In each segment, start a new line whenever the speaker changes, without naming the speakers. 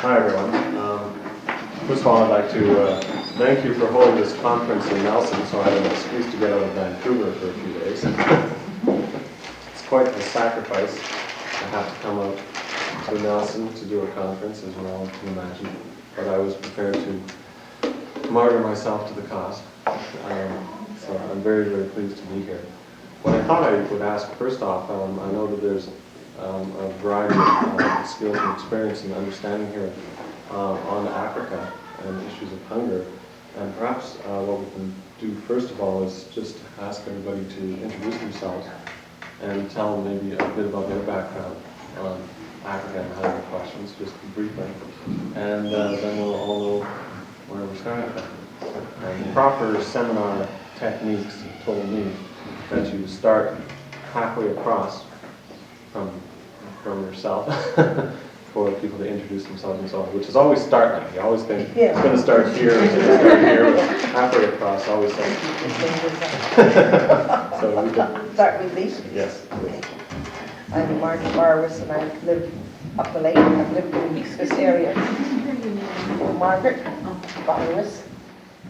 Hi everyone. First of all, I'd like to thank you for holding this conference in Nelson, so I had an excuse to get out of Vancouver for a few days. It's quite a sacrifice to have to come out to Nelson to do a conference, as we all can imagine. But I was prepared to martyr myself to the cause. So I'm very, very pleased to be here. What I thought I would ask first off, I know that there's a variety of skills and experience and understanding here on Africa and issues of hunger. And perhaps what we can do first of all is just ask everybody to introduce themselves and tell them maybe a bit about their background on Africa and hunger questions, just briefly. And then we'll all know where we're starting from. And proper seminar techniques told me that you start halfway across from yourself for people to introduce themselves and so on, which is always startling. You always think it's going to start here, it's going to start here, but halfway across, always so. So we can
start with me.
Yes.
I'm Margaret Barwiss and I live up the lake. I've lived in this area. Margaret Barwiss.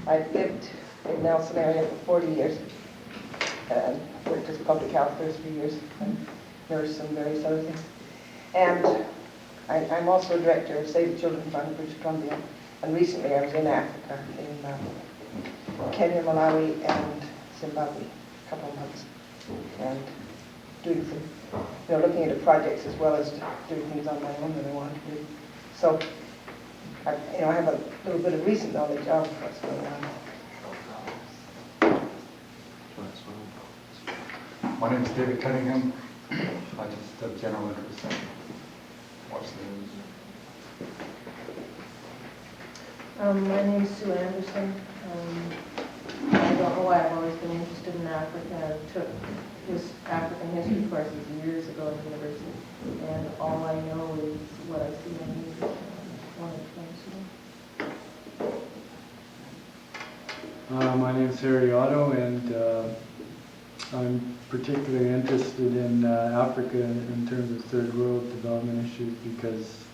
I've lived in Nelson area for 40 years. Worked as public health for a few years, and nurse and various other things. And I'm also a director of Save the Children Fund, British Columbia. And recently I was in Africa, in Kenya, Malawi, and Zimbabwe, a couple of months, and doing some, looking into projects as well as doing things on my own that I want to do. So, I have a little bit of recent knowledge of what's going on.
My name is David Cunningham. I just have general interest in watch the news.
My name is Sue Anderson. I don't know why I've always been interested in Africa. I took this African history courses years ago at university, and all I know is what I see on news.
My name is Harry Otto, and I'm particularly interested in Africa in terms of third world development issues because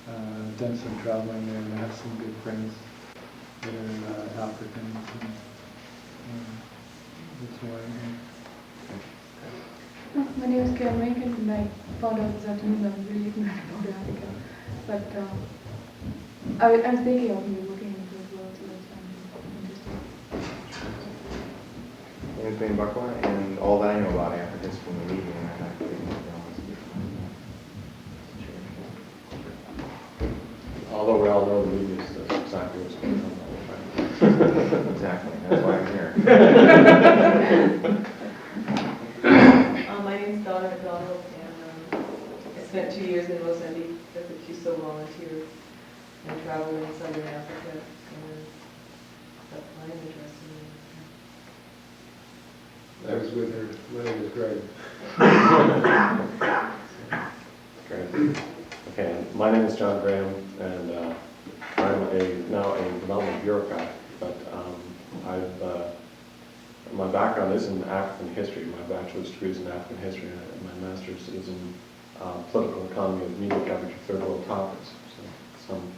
I've done some traveling there and I have some good friends that are Africans, and that's why I'm here.
My name is Karen Rankin, and I found out this afternoon that I'm really ignorant about Africa. But I'm thinking of you looking into it as well, so that's why I'm interested.
My name is Ben Buckler, and all that I know about Africa is from the media, and I'm not really
Although we all know the media is exactly what's going on all the time.
Exactly, that's why I'm here.
My name is Donna Macdonald, and I spent 2 years in Mozambique as a QSO volunteer and traveled in Southern Africa, and that's my interest in
I was with her. My name is Greg.
Great. Okay, my name is John Graham, and I'm now a development bureaucrat, but my background is in African history. My bachelor's degree is in African history, and my master's is in political economy of media coverage of third world topics. So some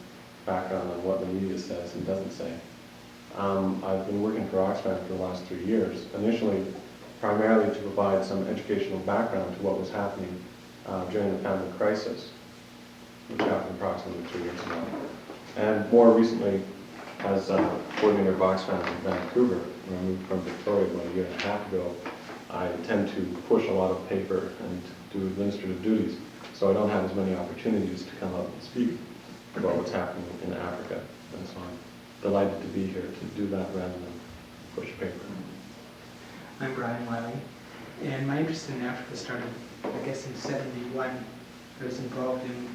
background on what the media says and doesn't say. I've been working for Oxfam for the last 3 years, initially primarily to provide some educational background to what was happening during the famine crisis, which happened approximately 3 years ago. And more recently, as coordinator of Oxfam in Vancouver, when I moved from Victoria about 1.5 years ago, I tend to push a lot of paper and do administrative duties, so I don't have as many opportunities to come up and speak about what's happening in Africa. And so I'm delighted to be here to do that rather than push paper.
I'm Byron Wiley, and my interest in Africa started, I guess, in '71. I was involved in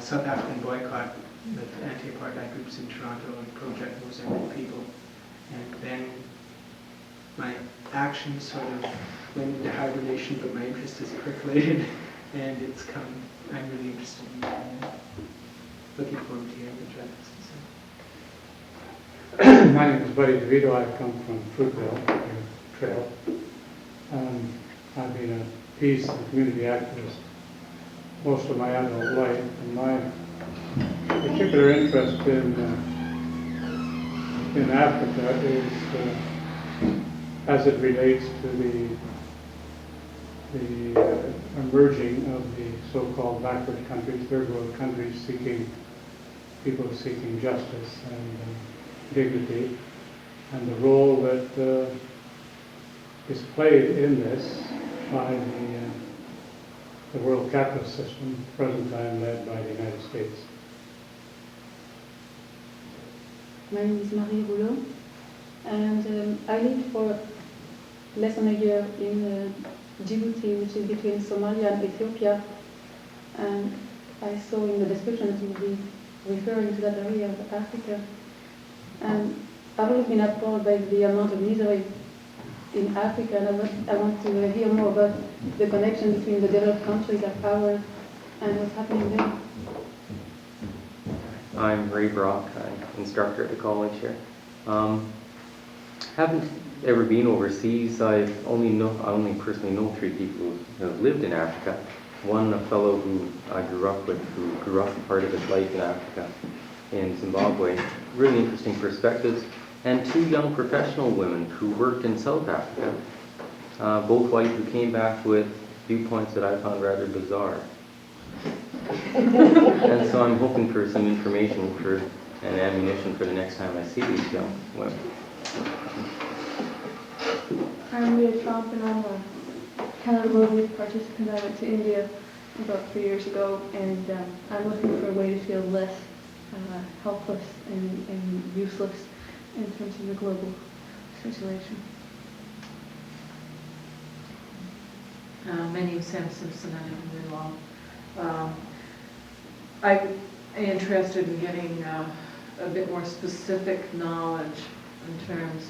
South African boycott with anti-apartheid groups in Toronto and Project Mozambique People. And then my actions sort of went into hibernation, but my interest has percolated, and it's come. I'm really interested in it, and looking forward to hearing what John has to say.
My name is Vito. I've come from Fruitville Trail. I've been a peace and community activist most of my adult life, and my particular interest in Africa is as it relates to the emerging of the so-called backward countries, third world countries, people seeking justice and dignity, and the role that is played in this by the world capitalist system, present time led by the United States.
My name is Marie Rouleau, and I lived for less than a year in Djibouti, which is between Somalia and Ethiopia, and I saw in the description that you will be referring to that area of Africa. And I've always been appalled by the amount of misery in Africa, and I want to hear more about the connection between the developed countries like ours and what's happening there.
I'm Ray Brock, I'm instructor at the college here. Haven't ever been overseas. I only personally know 3 people who have lived in Africa. One, a fellow who I grew up with, who grew up part of his life in Africa, in Zimbabwe. Really interesting perspectives. And 2 young professional women who worked in South Africa, both white, who came back with viewpoints that I found rather bizarre. And so I'm hoping for some information and ammunition for the next time I see these young women.
I'm Rita Trump, and I'm a Canada Road Week participant. I went to India about 3 years ago, and I'm looking for a way to feel less helpless and useless in terms of the global situation.
My name is Sam Simpson. I live in Winlaw. I'm interested in getting a bit more specific knowledge in terms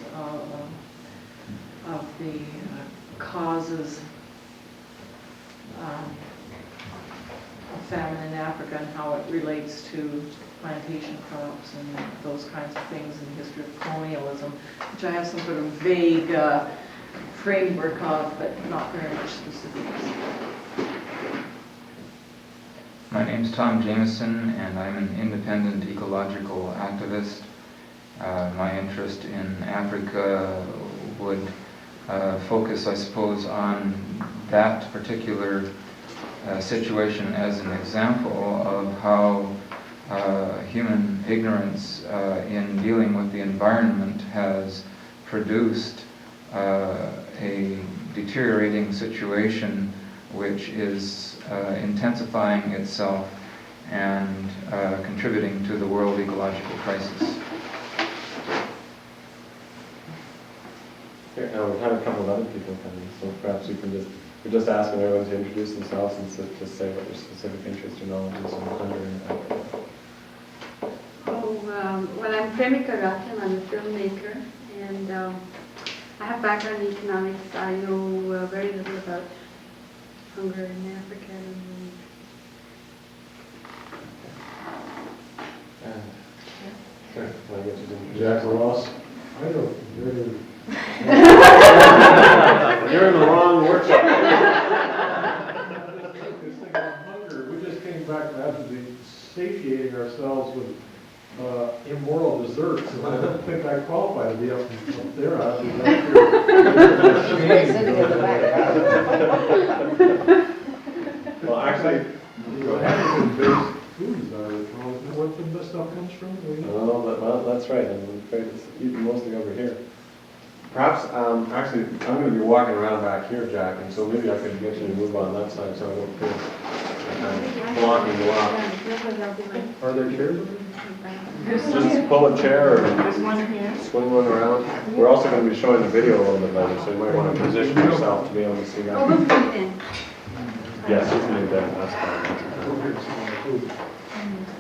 of the causes of famine in Africa and how it relates to plantation crops and those kinds of things in the history of colonialism, which I have some sort of vague framework of, but not very much specifics.
My name's Tom Jamieson, and I'm an independent ecological activist. My interest in Africa would focus, I suppose, on that particular situation as an example of how human ignorance in dealing with the environment has produced a deteriorating situation which is intensifying itself and contributing to the world ecological crisis.
Okay, now we've had a couple of other people come in, so perhaps you can just ask everyone to introduce themselves and just say what their specific interest or knowledge is on Africa.
Well, I'm Premika Ratnam. I'm a filmmaker, and I have background in economics. I know very little about hunger in Africa.
Sure, can I get you to introduce Jack Ross?
I don't,
You're in the wrong workshop.
This thing on hunger, we just came back from absolutely satiating ourselves with immoral desserts, and I don't think I qualify to be up there. I'd be
Sitting in the background.
Well, actually,
African-based foods are what the stuff comes from.
well, that's right. I'm afraid it's eaten mostly over here. Perhaps, actually, I'm going to be walking around back here, Jack, and so maybe I could get you to move on that side so I don't feel blocking you off. Are there chairs? Just pull a chair or swing one around. We're also going to be showing the video a little bit later, so you might want to position yourself to be able to see that. Yes, you can do that. That's fine.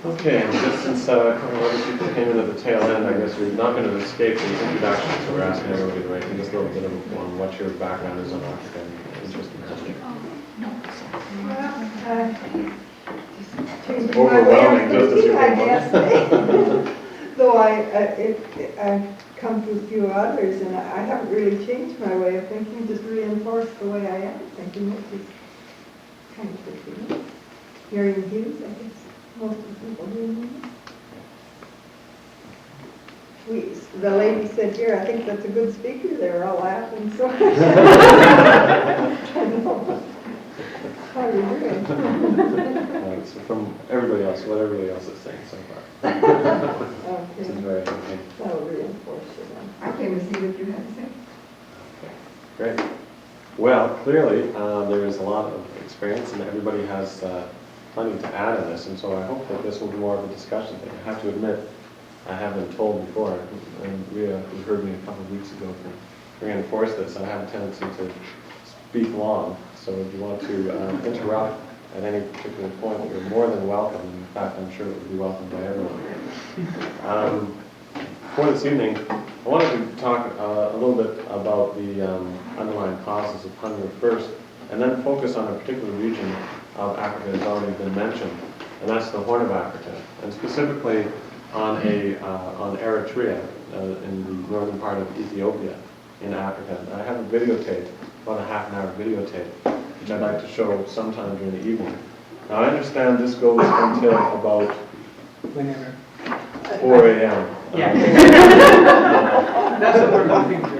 Okay, and just since a couple of other people came in at the tail end, I guess we're not going to escape the introduction, so we're asking everybody to write just a little bit on what your background is on Africa and interest in history.
Overwhelming, just as you came. Though I've come to a few others, and I haven't really changed my way of thinking, just reinforced the way I am thinking, which is kind of good for me. Hearing views, I guess. Most of the people do. The lady said here, I think that's a good speaker. They were all laughing, so. I know. How are you doing?
So from everybody else, what everybody else is saying so far. This is very interesting.
That will reinforce you then. I came to see what you had to say.
Great. Well, clearly, there is a lot of experience and everybody has plenty to add in this, and so I hope that this will be more of a discussion thing. I have to admit, I have been told before, and Rhea, who heard me a couple of weeks ago, to reinforce this, I have a tendency to speak long, so if you want to interrupt at any particular point, you're more than welcome. In fact, I'm sure it would be welcomed by everyone. For this evening, I wanted to talk a little bit about the underlying causes of hunger first, and then focus on a particular region of Africa that's already been mentioned, and that's the Horn of Africa, and specifically on Eritrea in the northern part of Ethiopia in Africa. I have a videotape, about a half-an-hour videotape, which I'd like to show sometime during the evening. Now I understand this goes until about
Whenever.
4 a.m.
Yeah. That's what we're hoping for.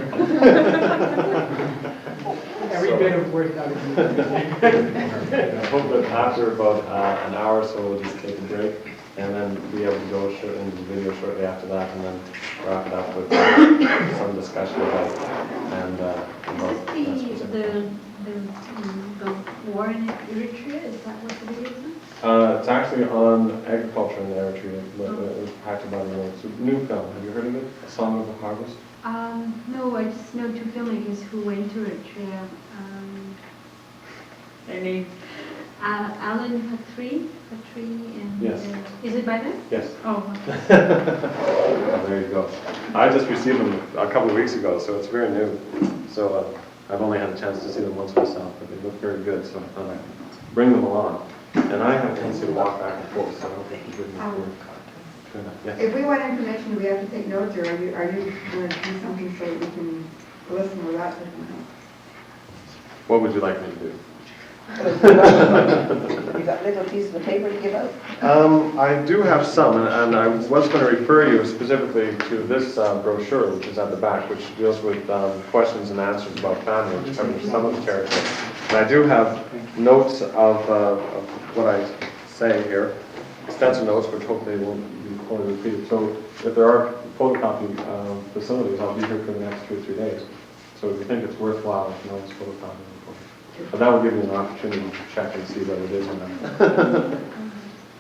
Every bit of work out of you.
I hope that after about an hour or so we'll just take a break and then be able to go into the video shortly after that, and then wrap it up with some discussion about
The war in Eritrea, is that what the video is?
it's actually on agriculture in Eritrea. It was packed about a year. It's a new film. Have you heard of it? A Song of the Harvest?
No, I just know two filmmakers who went to Eritrea. Their name? Alan Patry, and
yes.
Is it by them?
Yes.
Oh.
Well, there you go. I just received them a couple of weeks ago, so it's very new. So I've only had a chance to see them once myself, but they look very good, so I thought I'd bring them along. And I have a tendency to walk back and forth, so I hope you give me a yes.
If we want information, do we have to take notes, or are you going to do something so that we can listen without taking notes?
What would you like me to do?
You got little pieces of paper to give out?
I do have some, and I was going to refer you specifically to this brochure, which is at the back, which deals with questions and answers about family, which covers some of the territory. And I do have notes of what I say here, extensive notes, which hopefully won't be fully repeated. So if there are photocopy facilities, I'll be here for the next 2 or 3 days. So if you think it's worthwhile, you can always photocopy them. But that will give you an opportunity to check and see whether it is or not.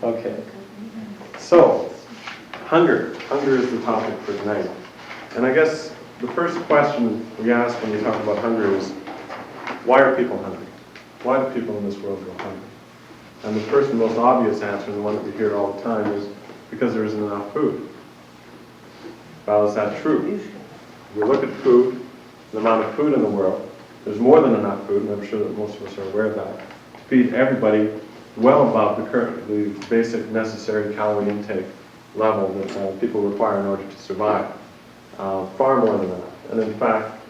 Okay. So, hunger. Hunger is the topic for tonight. And I guess the first question we ask when we talk about hunger is, why are people hungry? Why do people in this world go hungry? And the first and most obvious answer, and the one that we hear all the time, is because there isn't enough food. Well, is that true? If we look at food, the amount of food in the world, there's more than enough food, and I'm sure that most of us are aware of that, to feed everybody well above the basic necessary calorie intake level that people require in order to survive. Far more than enough. And in fact,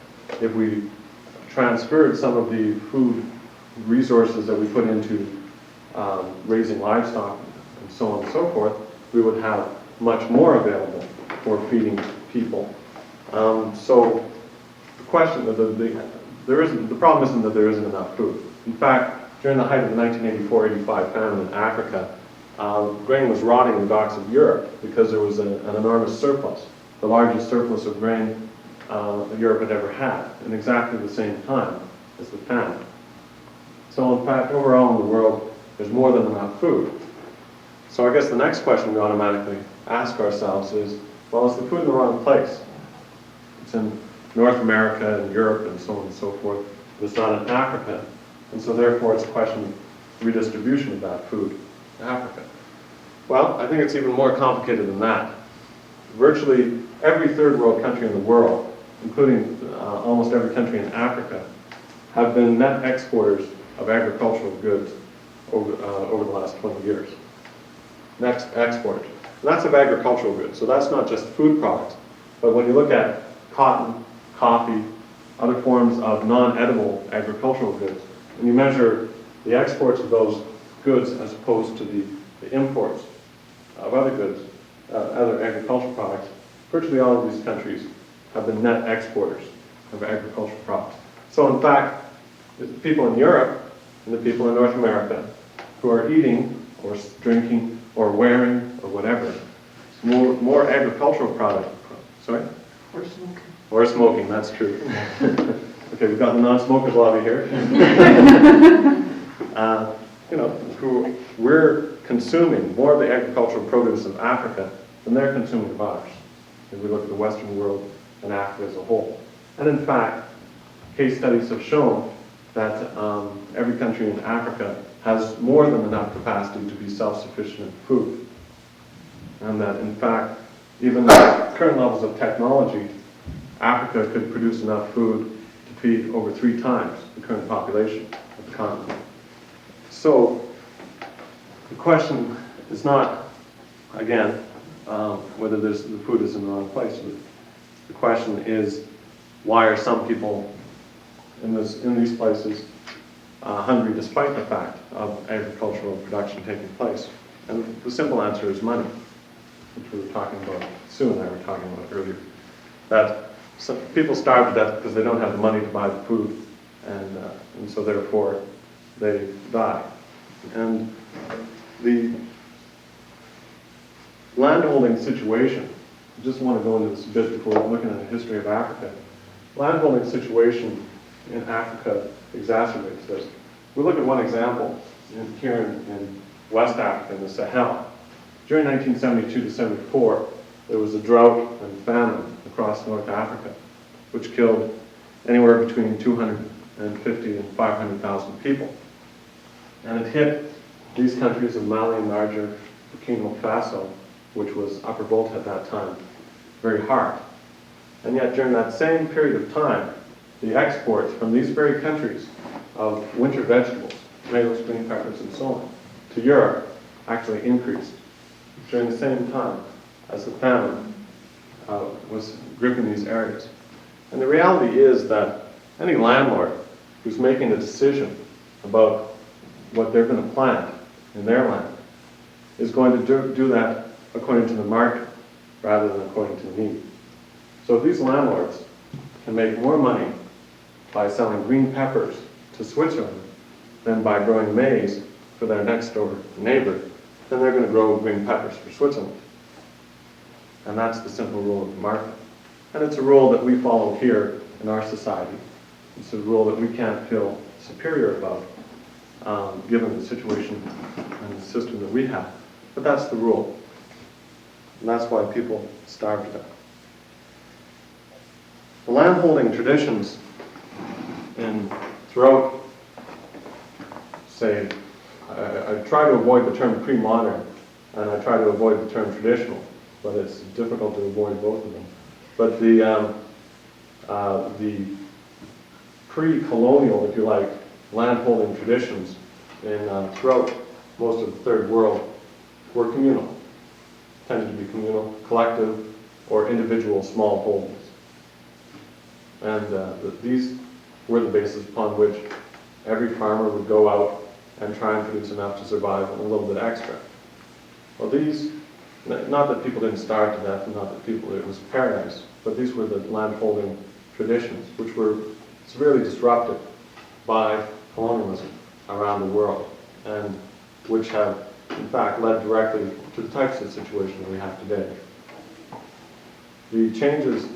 if we transferred some of the food resources that we put into raising livestock and so on and so forth, we would have much more available for feeding people. So the question, the problem isn't that there isn't enough food. In fact, during the height of the 1984-85 famine in Africa, grain was rotting in the docks of Europe because there was an enormous surplus, the largest surplus of grain that Europe had ever had, in exactly the same time as the famine. So in fact, overall in the world, there's more than enough food. So I guess the next question we automatically ask ourselves is, well, is the food in the wrong place? It's in North America and Europe and so on and so forth. It's not in Africa. And so therefore it's a question of redistribution of that food to Africa. Well, I think it's even more complicated than that. Virtually every third world country in the world, including almost every country in Africa, have been net exporters of agricultural goods over the last 20 years. Net exporters. And that's of agricultural goods. So that's not just food products. But when you look at cotton, coffee, other forms of non-edible agricultural goods, and you measure the exports of those goods as opposed to the imports of other goods, other agricultural products, virtually all of these countries have been net exporters of agricultural products. So in fact, the people in Europe and the people in North America who are eating or drinking or wearing or whatever more agricultural product. Sorry?
Or smoking.
Or smoking, that's true. Okay, we've got the non-smokers lobby here. Who we're consuming more of the agricultural produce of Africa than they're consuming of ours. If we look at the Western world and Africa as a whole. And in fact, case studies have shown that every country in Africa has more than enough capacity to be self-sufficient in food. And that, in fact, even at current levels of technology, Africa could produce enough food to feed over 3 times the current population of the continent. So, the question is not, again, whether the food is in the wrong place. The question is, why are some people in these places hungry despite the fact of agricultural production taking place? And the simple answer is money, which we were talking about, Sue and I were talking about earlier. That some people starve to death because they don't have the money to buy the food, and so therefore they die. And the landholding situation, I just want to go into this a bit before looking at the history of Africa. Landholding situation in Africa exacerbates this. We look at one example here in West Africa, in the Sahel. During 1972 to 74, there was a drought and famine across North Africa, which killed anywhere between 250 and 500,000 people. And it hit these countries of Mali and Niger, Burkina Faso, which was Upper Volta at that time, very hard. And yet during that same period of time, the exports from these very countries of winter vegetables, tomatoes, green peppers, and so on, to Europe actually increased during the same time as the famine was gripping these areas. And the reality is that any landlord who's making a decision about what they're going to plant in their land is going to do that according to the market rather than according to need. So if these landlords can make more money by selling green peppers to Switzerland than by growing maize for their next door neighbor, then they're going to grow green peppers for Switzerland. And that's the simple rule of the market. And it's a rule that we follow here in our society. It's a rule that we can't feel superior about, given the situation and the system that we have. But that's the rule. And that's why people starve to death. The landholding traditions throughout, say, I try to avoid the term pre-modern, and I try to avoid the term traditional, but it's difficult to avoid both of them. But the pre-colonial, if you like, landholding traditions throughout most of the Third World were communal, tended to be communal, collective, or individual small holdings. And these were the basis upon which every farmer would go out and try and produce enough to survive and a little bit extra. Well, these, not that people didn't starve to death, and not that it was paradise, but these were the landholding traditions, which were severely disrupted by colonialism around the world, and which have, in fact, led directly to the types of situations we have today. The changes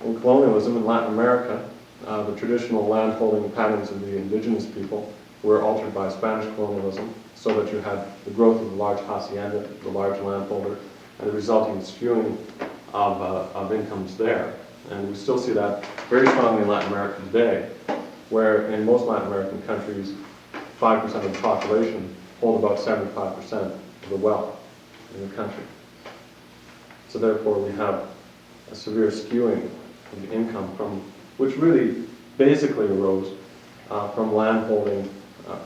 in colonialism in Latin America, the traditional landholding patterns of the indigenous people were altered by Spanish colonialism, so that you had the growth of the large hacienda, the large landholder, and the resulting skewing of incomes there. And we still see that very strongly in Latin America today, where in most Latin American countries, 5% of the population hold about 75% of the wealth in the country. So therefore we have a severe skewing of the income which really basically arose from landholding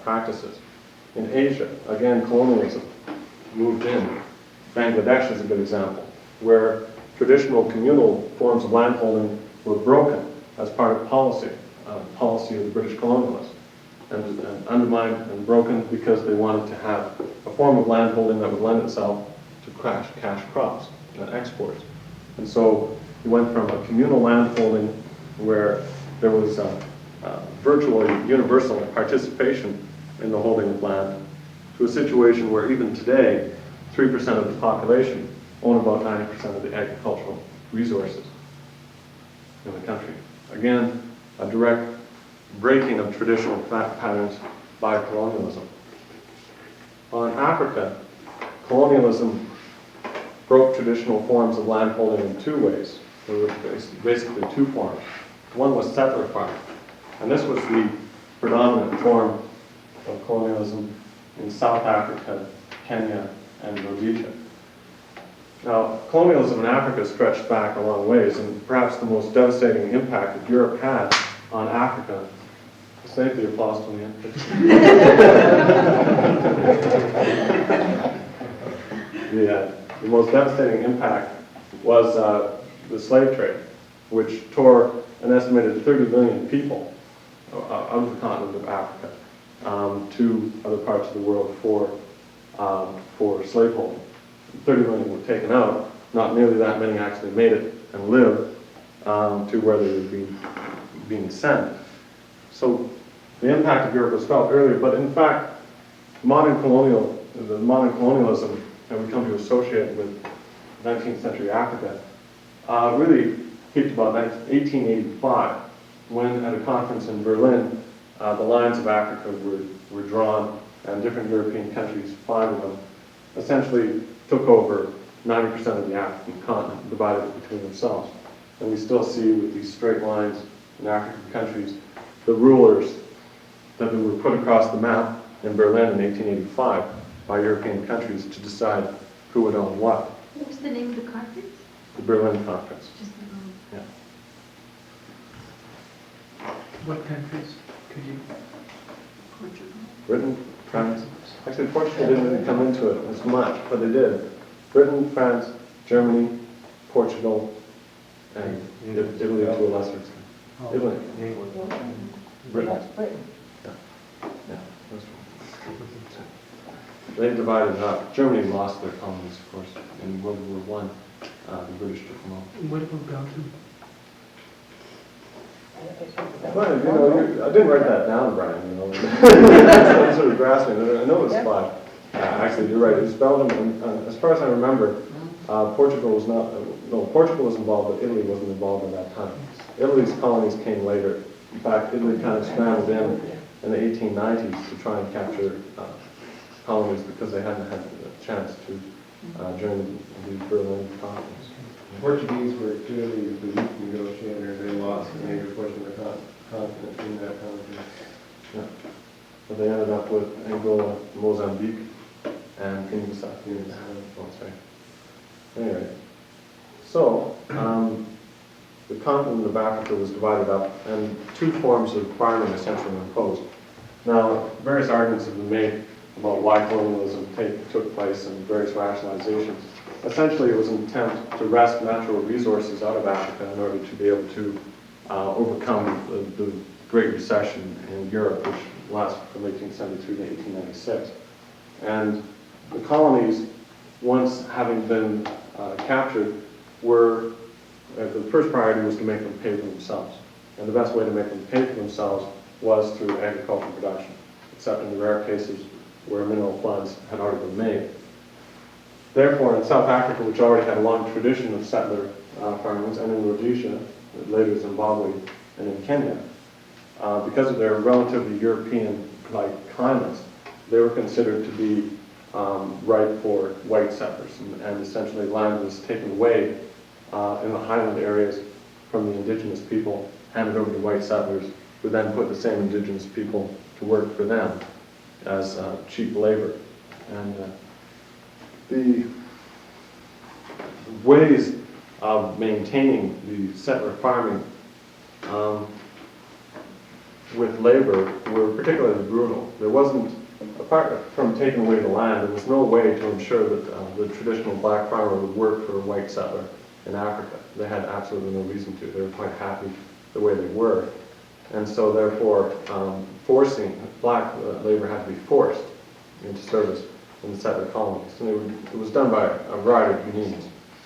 practices. In Asia, again, colonialism moved in. Bangladesh is a good example, where traditional communal forms of landholding were broken as part of policy of the British colonialists, and undermined and broken because they wanted to have a form of landholding that would lend itself cash crops and exports. And so we went from a communal landholding where there was virtually universal participation in the holding of land to a situation where even today 3% of the population own about 90% of the agricultural resources in the country. Again, a direct breaking of traditional patterns by colonialism. On Africa, colonialism broke traditional forms of landholding in two ways. There were basically two forms. One was settler farming, and this was the predominant form of colonialism in South Africa, Kenya, and Rhodesia. Now, colonialism in Africa stretched back a long ways, and perhaps the most devastating impact that Europe had on Africa. Save the applause to the end. The most devastating impact was the slave trade, which tore an estimated 30 million people out of the continent of Africa to other parts of the world for slaveholding. 30 million were taken out. Not nearly that many actually made it and lived to where they were being sent. So the impact of Europe was felt earlier, but in fact, the modern colonialism that we come to associate with 19th century Africa really peaked about 1885, when at a conference in Berlin, the lines of Africa were drawn, and different European countries, 5 of them, essentially took over 90% of the African continent, divided it between themselves. And we still see with these straight lines in African countries, the rulers that were put across the map in Berlin in 1885 by European countries to decide who would own what.
What was the name of the conference?
The Berlin Conference. Yeah.
What countries could you?
Portugal.
Britain, France. Actually, Portugal didn't really come into it as much, but they did. Britain, France, Germany, Portugal, and Italy to a lesser extent. Italy. Britain.
That's Britain.
Yeah, that's right. They divided it up. Germany lost their colonies, of course, in World War I. The British took them all.
What about Belgium?
Well, you know, I didn't write that down, Brian. You know, I'm sort of grasping. I know it's 5. Actually, you're right. It was Belgium, and as far as I remember, Portugal was not. No, Portugal was involved, but Italy wasn't involved at that time. Italy's colonies came later. In fact, Italy kind of scrambled in the 1890s to try and capture colonies because they hadn't had a chance to during the Berlin Conference.
The Portuguese were clearly the weak negotiator. They lost a major portion of the continent in that conflict.
Yeah. But they ended up with Angola, Mozambique, and Guinea-Bissau. That's right. Anyway, so the continent of Africa was divided up, and 2 forms of farming essentially imposed. Now, various arguments have been made about why colonialism took place and various rationalizations. Essentially, it was an attempt to wrest natural resources out of Africa in order to be able to overcome the Great Recession in Europe, which lasted from 1873 to 1896. And the colonies, once having been captured, were the first priority was to make them pay for themselves. And the best way to make them pay for themselves was through agricultural production, except in the rare cases where mineral funds had already been made. Therefore, in South Africa, which already had a long tradition of settler farmings, and in Rhodesia, later Zimbabwe, and in Kenya, because of their relatively European-like climates, they were considered to be ripe for white settlers, and essentially land was taken away in the highland areas from the indigenous people, handed over to white settlers, who then put the same indigenous people to work for them as cheap labor. And the ways of maintaining the settler farming with labor were particularly brutal. There wasn't, apart from taking away the land, there was no way to ensure that the traditional black farmer would work for a white settler in Africa. They had absolutely no reason to. They were quite happy the way they were. And so therefore, forcing black labor had to be forced into service in the settler colonies. And it was done by a variety of means.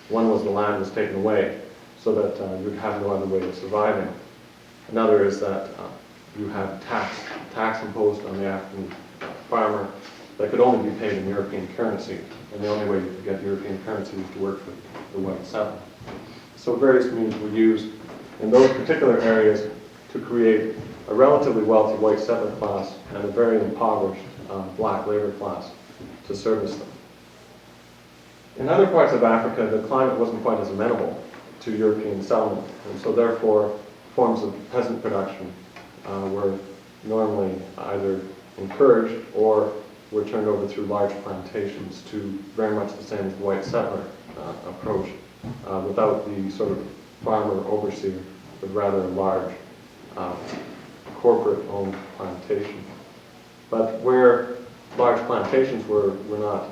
One was the land was taken away so that you'd have no other way of surviving. Another is that you had tax imposed on the African farmer that could only be paid in European currency. And the only way you could get European currency was to work for the white settler. So various means were used in those particular areas to create a relatively wealthy white settler class and a very impoverished black labor class to service them. In other parts of Africa, the climate wasn't quite as amenable to European settlement, and so therefore forms of peasant production were normally either encouraged or were turned over through large plantations to very much the same as the white settler approach, without the sort of farmer overseer, but rather a large corporate-owned plantation. But where large plantations were not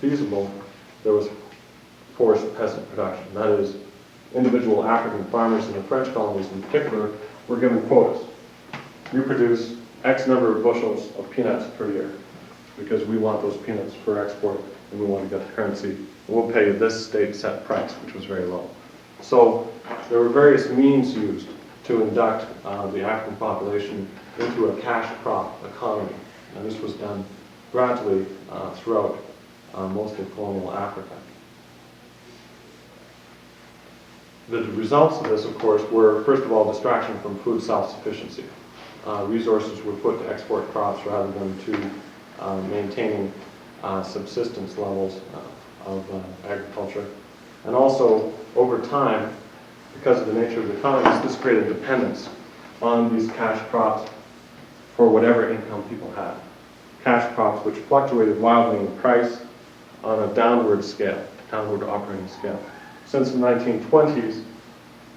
feasible, there was forced peasant production. That is, individual African farmers in the French colonies in particular were given quotas. You produce X number of bushels of peanuts per year because we want those peanuts for export and we want to get the currency. And we'll pay you this state set price, which was very low. So there were various means used to induct the African population into a cash crop economy. And this was done gradually throughout most of colonial Africa. The results of this, of course, were, first of all, distraction from food self-sufficiency. Resources were put to export crops rather than to maintaining subsistence levels of agriculture. And also, over time, because of the nature of the economies, this created dependence on these cash crops for whatever income people had. Cash crops which fluctuated wildly in price on a downward scale, downward operating scale. Since the 1920s,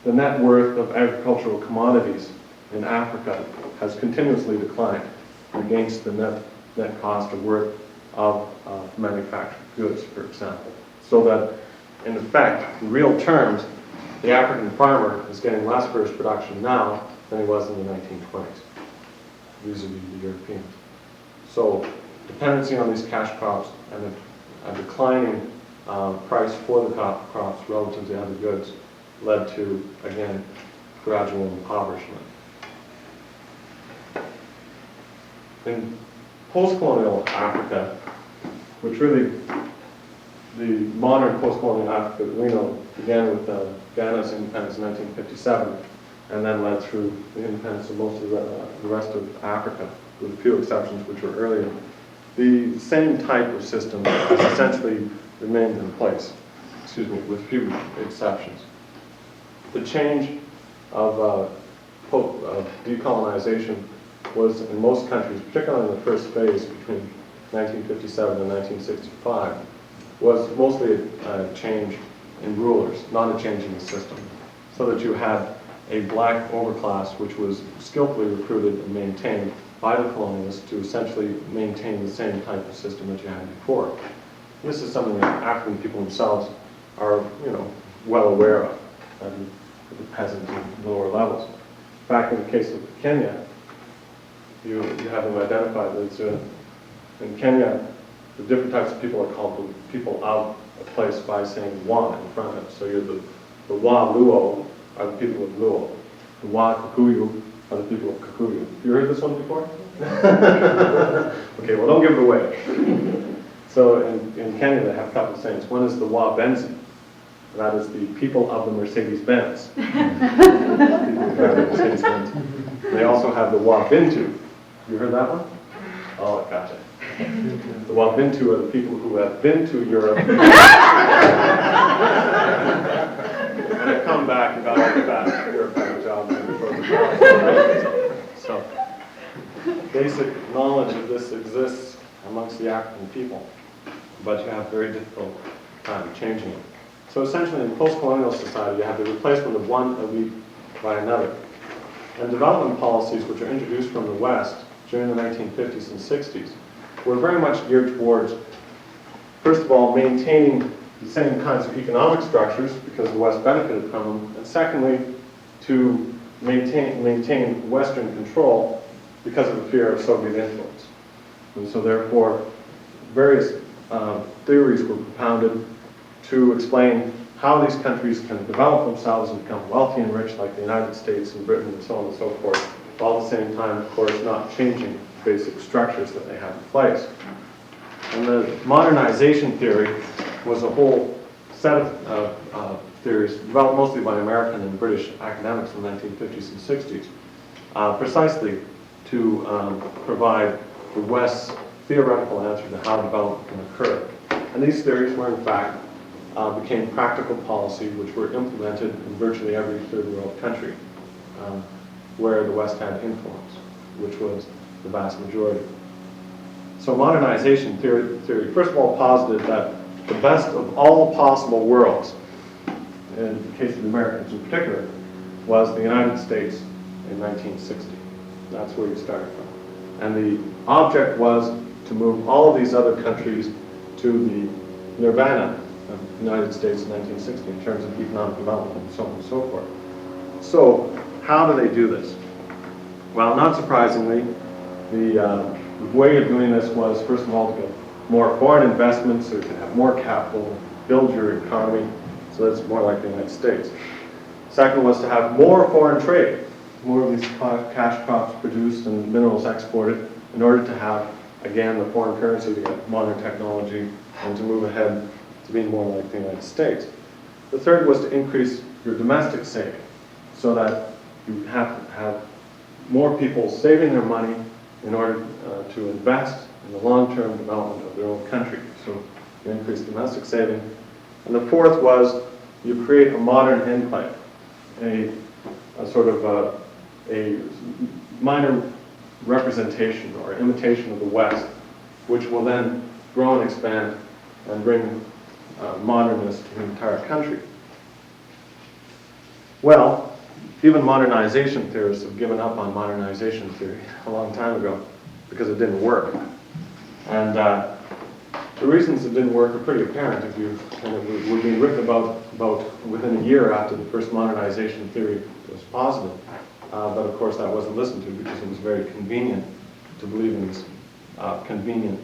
the net worth of agricultural commodities in Africa has continuously declined against the net cost of worth of manufactured goods, for example. So that, in effect, in real terms, the African farmer is getting less for his production now than he was in the 1920s, vis-a-vis the Europeans. So, dependency on these cash crops and a declining price for the crops relative to other goods led to, again, gradual impoverishment. In post-colonial Africa, which really, the modern post-colonial Africa that we know began with Ghana's independence in 1957 and then led through the independence of most of the rest of Africa, with a few exceptions which were earlier. The same type of system has essentially remained in place, with few exceptions. The change of decolonization was in most countries, particularly in the first phase between 1957 and 1965, was mostly a change in rulers, not a change in the system. So that you had a black overclass which was skillfully recruited and maintained by the colonialists to essentially maintain the same type of system that you had before. This is something that African people themselves are, well aware of, and the peasants at lower levels. In fact, in the case of Kenya, you have them identified as in Kenya, the different types of people are called the people of a place by saying Wa in front of it. So you're the Wa Luo are the people of Luo. The Wa Kikuyu are the people of Kikuyu. You heard this one before? Okay, well, don't give it away. So in Kenya, they have a couple of sayings. One is the Wa Benzi. That is the people of the Mercedes-Benz. They also have the Wa Bintu. You heard that one? Oh, gotcha. The Wa Bintu are the people who have been to Europe and have come back and got all the best European jobs before the So, basic knowledge of this exists amongst the African people, but you have very difficult time changing it. So essentially in post-colonial society, you have the replacement of one elite by another. And development policies which are introduced from the West during the 1950s and 60s were very much geared towards, first of all, maintaining the same kinds of economic structures because the West benefited from them, and secondly, to maintain Western control because of the fear of Soviet influence. And so therefore, various theories were propounded to explain how these countries can develop themselves and become wealthy and rich like the United States and Britain and so on and so forth, while at the same time, of course, not changing basic structures that they have in place. And the modernization theory was a whole set of theories developed mostly by American and British academics in the 1950s and 60s, precisely to provide the West's theoretical answer to how development can occur. And these theories were, in fact, became practical policy which were implemented in virtually every third world country where the West had influence, which was the vast majority. So modernization theory first of all posited that the best of all possible worlds, in the case of the Americans in particular, was the United States in 1960. That's where you started from. And the object was to move all of these other countries to the nirvana of the United States in 1960 in terms of economic development and so on and so forth. So how do they do this? Well, not surprisingly, the way of doing this was, first of all, to get more foreign investments or to have more capital, build your economy so that it's more like the United States. Second was to have more foreign trade, more of these cash crops produced and minerals exported in order to have, again, the foreign currency to get modern technology and to move ahead to being more like the United States. The third was to increase your domestic saving so that you have to have more people saving their money in order to invest in the long-term development of their own country. So you increase domestic saving. And the fourth was you create a modern enclave, a sort of a minor representation or imitation of the West, which will then grow and expand and bring modernness to the entire country. Well, even modernization theorists have given up on modernization theory a long time ago because it didn't work. And the reasons it didn't work are pretty apparent if you kind of were being written about within a year after the first modernization theory was posited. But of course that wasn't listened to because it was very convenient to believe in these convenient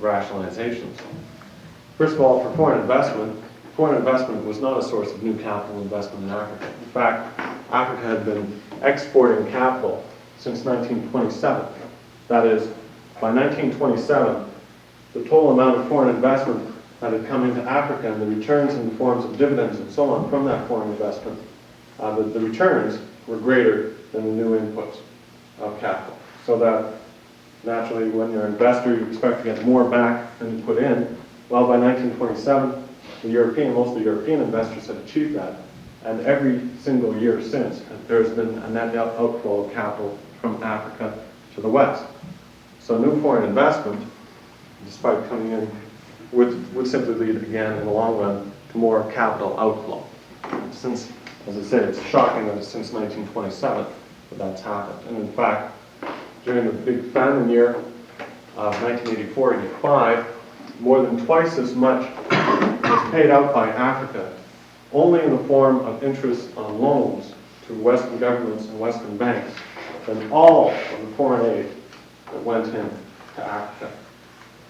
rationalizations. First of all, for foreign investment was not a source of new capital investment in Africa. In fact, Africa had been exporting capital since 1927. That is, by 1927, the total amount of foreign investment that had come into Africa and the returns in the forms of dividends and so on from that foreign investment, the returns were greater than the new inputs of capital. So that naturally when you're an investor, you expect to get more back than you put in. Well, by 1927, most of the European investors had achieved that. And every single year since, there's been a net outflow of capital from Africa to the West. So new foreign investment, despite coming in, would simply lead again in the long run to more capital outflow. Since, as I said, it's shocking that it's since 1927 that that's happened. And in fact, during the big famine year of 1984-85, more than twice as much was paid out by Africa, only in the form of interest on loans to Western governments and Western banks, than all of the foreign aid that went in to Africa.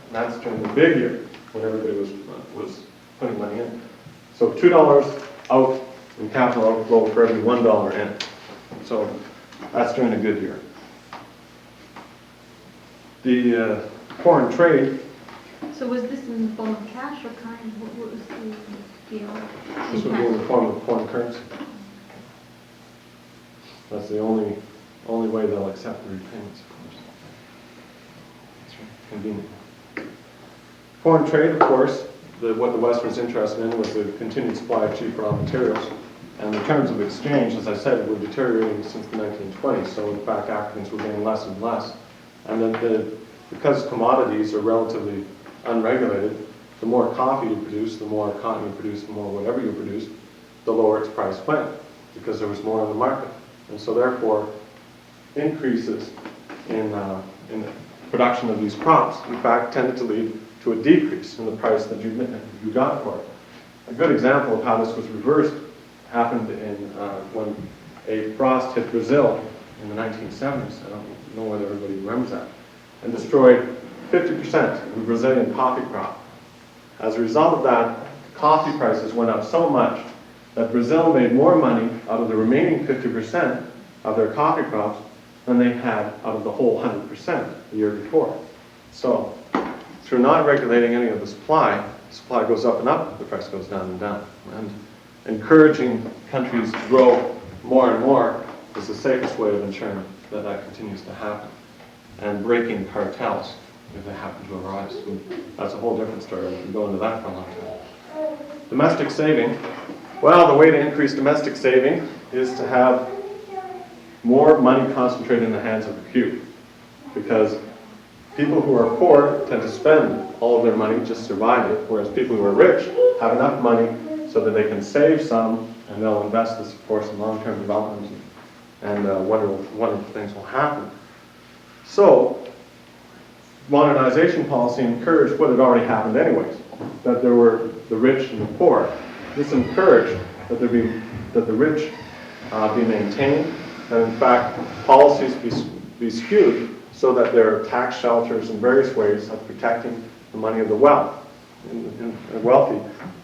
And that's during the big year when everybody was putting money in. So $2 out in capital outflow for every $1 in. So that's during a good year. The foreign trade.
So was this in the form of cash or kind? What was the deal?
This would be in the form of foreign currency. That's the only way they'll accept the repayments, of course. That's right. Convenient. Foreign trade, of course, what the West was interested in was the continued supply of cheap raw materials. And the terms of exchange, as I said, were deteriorating since the 1920s. So in fact, Africans were getting less and less. And because commodities are relatively unregulated, the more coffee you produce, the more cotton you produce, the more whatever you produce, the lower its price went, because there was more on the market. And so therefore, increases in the production of these crops, in fact, tended to lead to a decrease in the price that you got for it. A good example of how this was reversed happened when a frost hit Brazil in the 1970s. I don't know whether everybody remembers that, and destroyed 50% of the Brazilian coffee crop. As a result of that, coffee prices went up so much that Brazil made more money out of the remaining 50% of their coffee crops than they had out of the whole 100% the year before. So, through not regulating any of the supply goes up and up, the price goes down and down. And encouraging countries to grow more and more is the safest way of ensuring that that continues to happen. And breaking cartels, if they happen to arise. That's a whole different story. We can go into that for a long time. Domestic saving. Well, the way to increase domestic saving is to have more money concentrated in the hands of the few. Because people who are poor tend to spend all of their money just surviving, whereas people who are rich have enough money so that they can save some, and they'll invest this, of course, in long-term development, and wonderful things will happen. So, modernization policy encouraged what had already happened anyways, that there were the rich and the poor. This encouraged that the rich be maintained, and in fact, policies be skewed so that there are tax shelters and various ways of protecting the money of the wealthy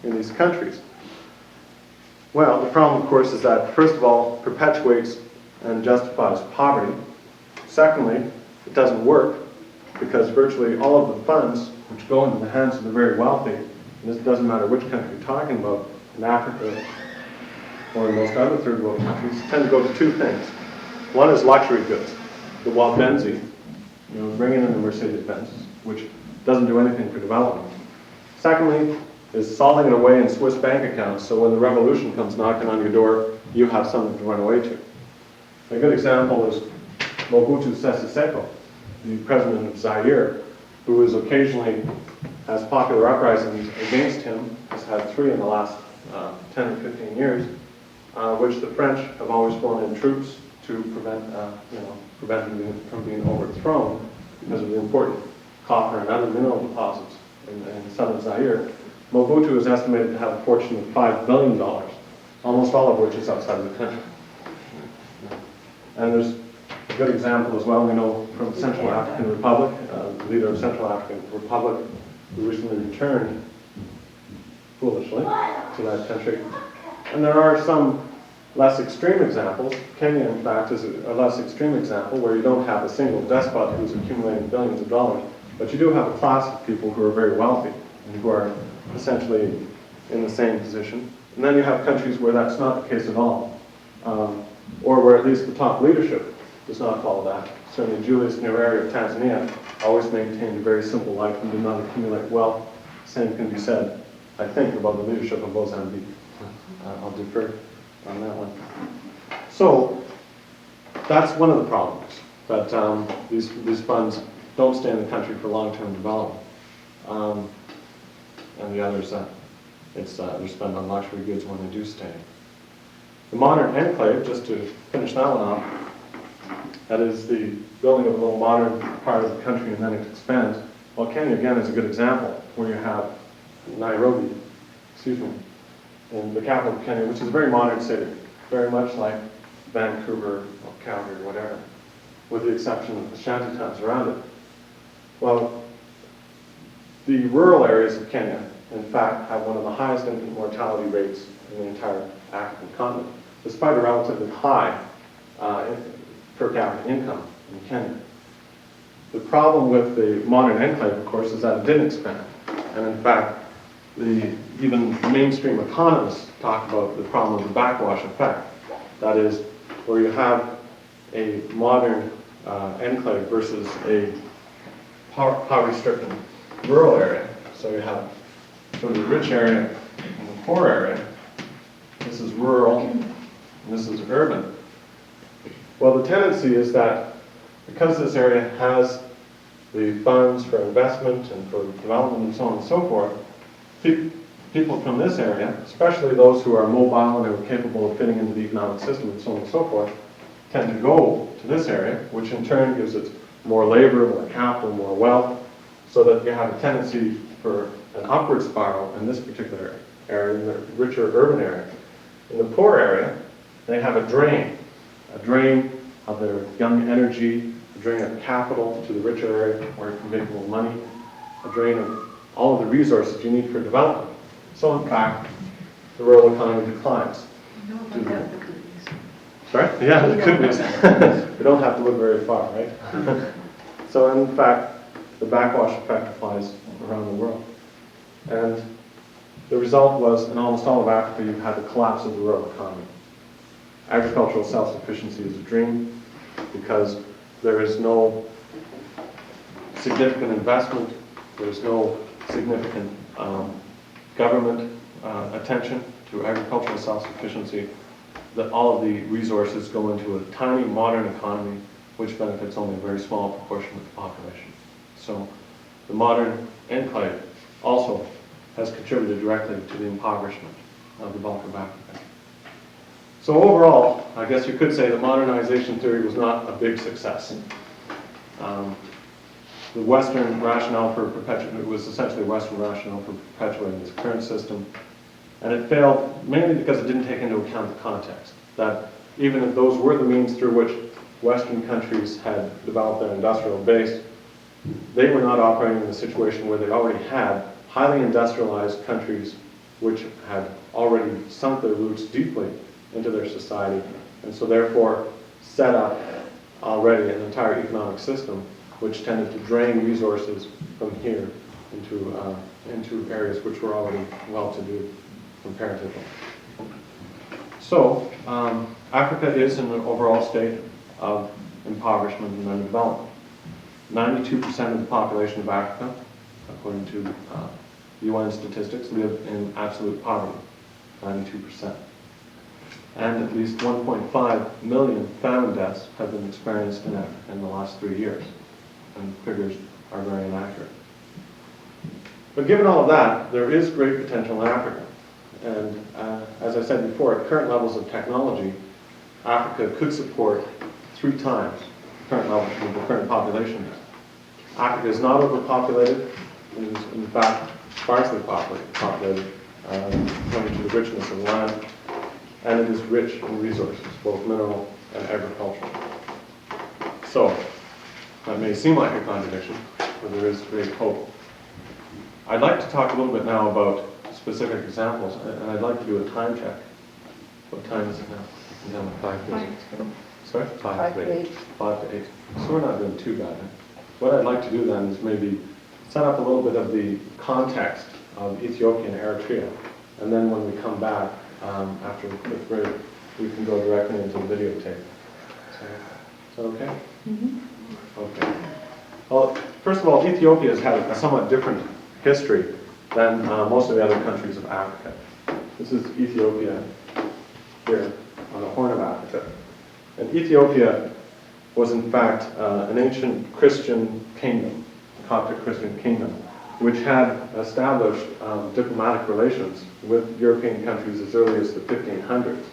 in these countries. Well, the problem, of course, is that, first of all, perpetuates and justifies poverty. Secondly, it doesn't work because virtually all of the funds which go into the hands of the very wealthy, and this doesn't matter which country you're talking about, in Africa or in most other third world countries, tend to go to two things. One is luxury goods, the Benzi, bringing in the Mercedes-Benz, which doesn't do anything for development. Secondly, is solving it away in Swiss bank accounts, so when the revolution comes knocking on your door, you have something to run away to. A good example is Mobutu Sese Seko, the president of Zaire, who is occasionally has popular uprisings against him, has had 3 in the last 10 or 15 years, which the French have always flown in troops to prevent him from being overthrown because of the important copper and other mineral deposits in southern Zaire. Mobutu is estimated to have a fortune of $5 billion, almost all of which is outside of the country. And there's a good example as well, we know from the Central African Republic, the leader of Central African Republic, who recently returned, foolishly, to that country. And there are some less extreme examples. Kenya, in fact, is a less extreme example where you don't have a single despot who's accumulating billions of dollars, but you do have a class of people who are very wealthy and who are essentially in the same position. And then you have countries where that's not the case at all, or where at least the top leadership does not follow that. Certainly Julius Nyerere of Tanzania always maintained a very simple life and did not accumulate wealth. The same can be said, I think, about the leadership of Mozambique. I'll defer on that one. So, that's one of the problems, that these funds don't stay in the country for long-term development. And the others, they're spent on luxury goods when they do stay. The modern enclave, just to finish that one off, that is the building of a little modern part of the country and then it expands. Well, Kenya, again, is a good example, where you have Nairobi, in the capital of Kenya, which is a very modern city, very much like Vancouver or Calgary or whatever, with the exception of the shanty towns around it. Well, the rural areas of Kenya, in fact, have one of the highest infant mortality rates in the entire African continent, despite a relatively high per capita income in Kenya. The problem with the modern enclave, of course, is that it didn't expand. And in fact, even mainstream economists talk about the problem of the backwash effect. That is, where you have a modern enclave versus a poverty-stricken rural area. So you have sort of the rich area and the poor area. This is rural, and this is urban. Well, the tendency is that because this area has the funds for investment and for development and so on and so forth, people from this area, especially those who are mobile and who are capable of fitting into the economic system and so on and so forth, tend to go to this area, which in turn gives it more labor, more capital, more wealth, so that you have a tendency for an upward spiral in this particular area, in the richer urban area. In the poor area, they have a drain of their young energy, a drain of capital to the richer area where it can make more money, a drain of all of the resources you need for development. So in fact, the rural economy declines. Sorry? Yeah, the good news. We don't have to look very far, right? So in fact, the backwash effect applies around the world. And the result was, in almost all of Africa, you had the collapse of the rural economy. Agricultural self-sufficiency is a dream because there is no significant investment, there's no significant government attention to agricultural self-sufficiency, that all of the resources go into a tiny modern economy which benefits only a very small proportion of the population. So the modern enclave also has contributed directly to the impoverishment of the bulk of Africa. So overall, I guess you could say that modernization theory was not a big success. The Western rationale for perpetuating, it was essentially a Western rationale for perpetuating this current system. And it failed mainly because it didn't take into account the context. That even if those were the means through which Western countries had developed their industrial base, they were not operating in a situation where they already had highly industrialized countries which had already sunk their roots deeply into their society, and so therefore set up already an entire economic system which tended to drain resources from here into areas which were already well-to-do comparatively. So, Africa is in an overall state of impoverishment and underdevelopment. 92% of the population of Africa, according to UN statistics, live in absolute poverty, 92%. And at least 1.5 million famine deaths have been experienced in Africa in the last 3 years. And the figures are very inaccurate. But given all of that, there is great potential in Africa. And as I said before, at current levels of technology, Africa could support 3 times the current level of the current population. Africa is not overpopulated. It is, in fact, sparsely populated, according to the richness of the land. And it is rich in resources, both mineral and agricultural. So, that may seem like a contradiction, but there is great hope. I'd like to talk a little bit now about specific examples, and I'd like to do a time check. What time is it now?
5 to 8.
Sorry?
5 to 8.
5 to 8. So we're not doing too bad. What I'd like to do then is maybe set up a little bit of the context of Ethiopia and Eritrea, and then when we come back after a quick break, we can go directly into the videotape. So, is that okay?
Mm-hmm.
Okay. Well, first of all, Ethiopia has had a somewhat different history than most of the other countries of Africa. This is Ethiopia here on the Horn of Africa. And Ethiopia was in fact an ancient Christian kingdom, a Coptic Christian kingdom, which had established diplomatic relations with European countries as early as the 1500s.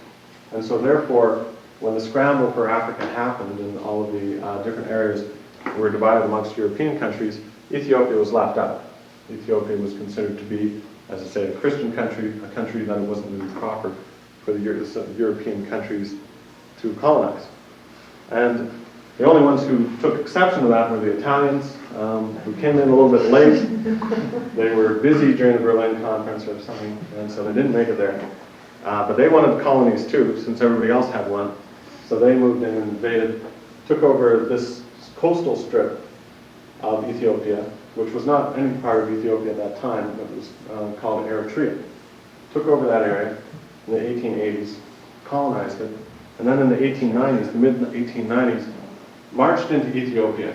And so therefore, when the scramble for Africa happened and all of the different areas were divided amongst European countries, Ethiopia was left out. Ethiopia was considered to be, as I say, a Christian country, a country that it wasn't really proper for the European countries to colonize. And the only ones who took exception to that were the Italians, who came in a little bit late. They were busy during the Berlin Conference or something, and so they didn't make it there. But they wanted colonies too, since everybody else had one. So they moved in and invaded, took over this coastal strip of Ethiopia, which was not any part of Ethiopia at that time, but it was called Eritrea. Took over that area in the 1880s, colonized it, and then in the 1890s, the mid-1890s, marched into Ethiopia.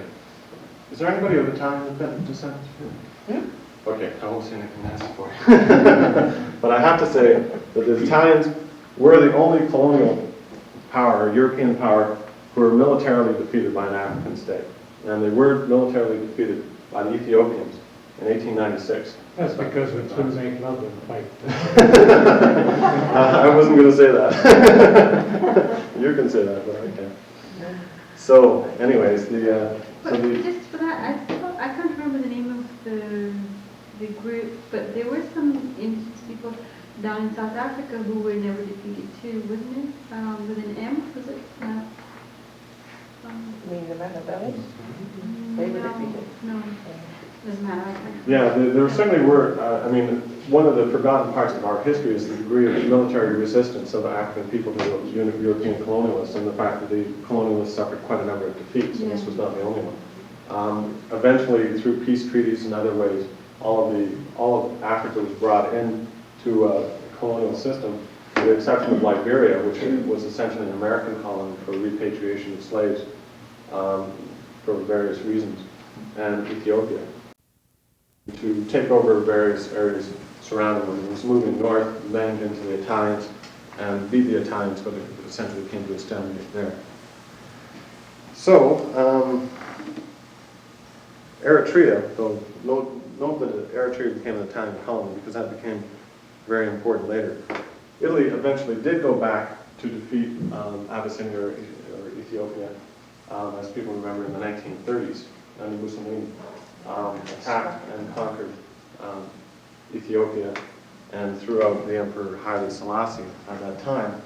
Is there anybody of Italian descent? Okay, I won't say anything nasty for you. But I have to say that the Italians were the only colonial power, European power, who were militarily defeated by an African state. And they were militarily defeated by the Ethiopians in 1896.
That's because it's going to make love and fight.
I wasn't going to say that. You can say that, but I can't. So, anyways,
just for that, I can't remember the name of the group, but there were some indigenous people down in South Africa who were never defeated too, wasn't it? With an M, was it?
You mean the Machiavelli? They were defeated.
No, doesn't matter.
Yeah, there certainly were, I mean, one of the forgotten parts of our history is the degree of military resistance of African people to European colonialists, and the fact that the colonialists suffered quite a number of defeats, and this was not the only one. Eventually, through peace treaties and other ways, all of Africa was brought into a colonial system, with the exception of Liberia, which was essentially an American colony for repatriation of slaves for various reasons, and Ethiopia, to take over various areas surrounding them. It was moving north, then into the Italians, and beat the Italians, but it essentially came to a stalemate there. So, Eritrea, though, note that Eritrea became an Italian colony because that became very important later. Italy eventually did go back to defeat Abyssinia or Ethiopia, as people remember, in the 1930s, and Mussolini attacked and conquered Ethiopia and threw out the Emperor Haile Selassie at that time.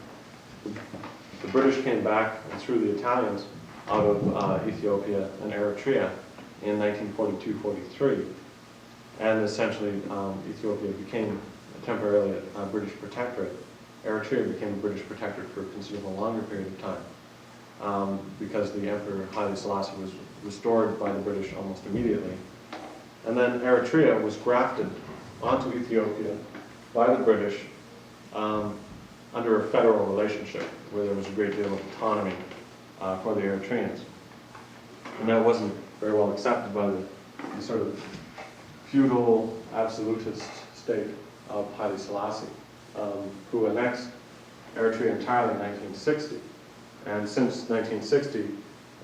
The British came back and threw the Italians out of Ethiopia and Eritrea in 1942-43, and essentially Ethiopia became temporarily a British protectorate. Eritrea became a British protectorate for a considerable longer period of time because the Emperor Haile Selassie was restored by the British almost immediately. And then Eritrea was grafted onto Ethiopia by the British under a federal relationship where there was a great deal of autonomy for the Eritreans. And that wasn't very well accepted by the sort of feudal, absolutist state of Haile Selassie, who annexed Eritrea entirely in 1960. And since 1960,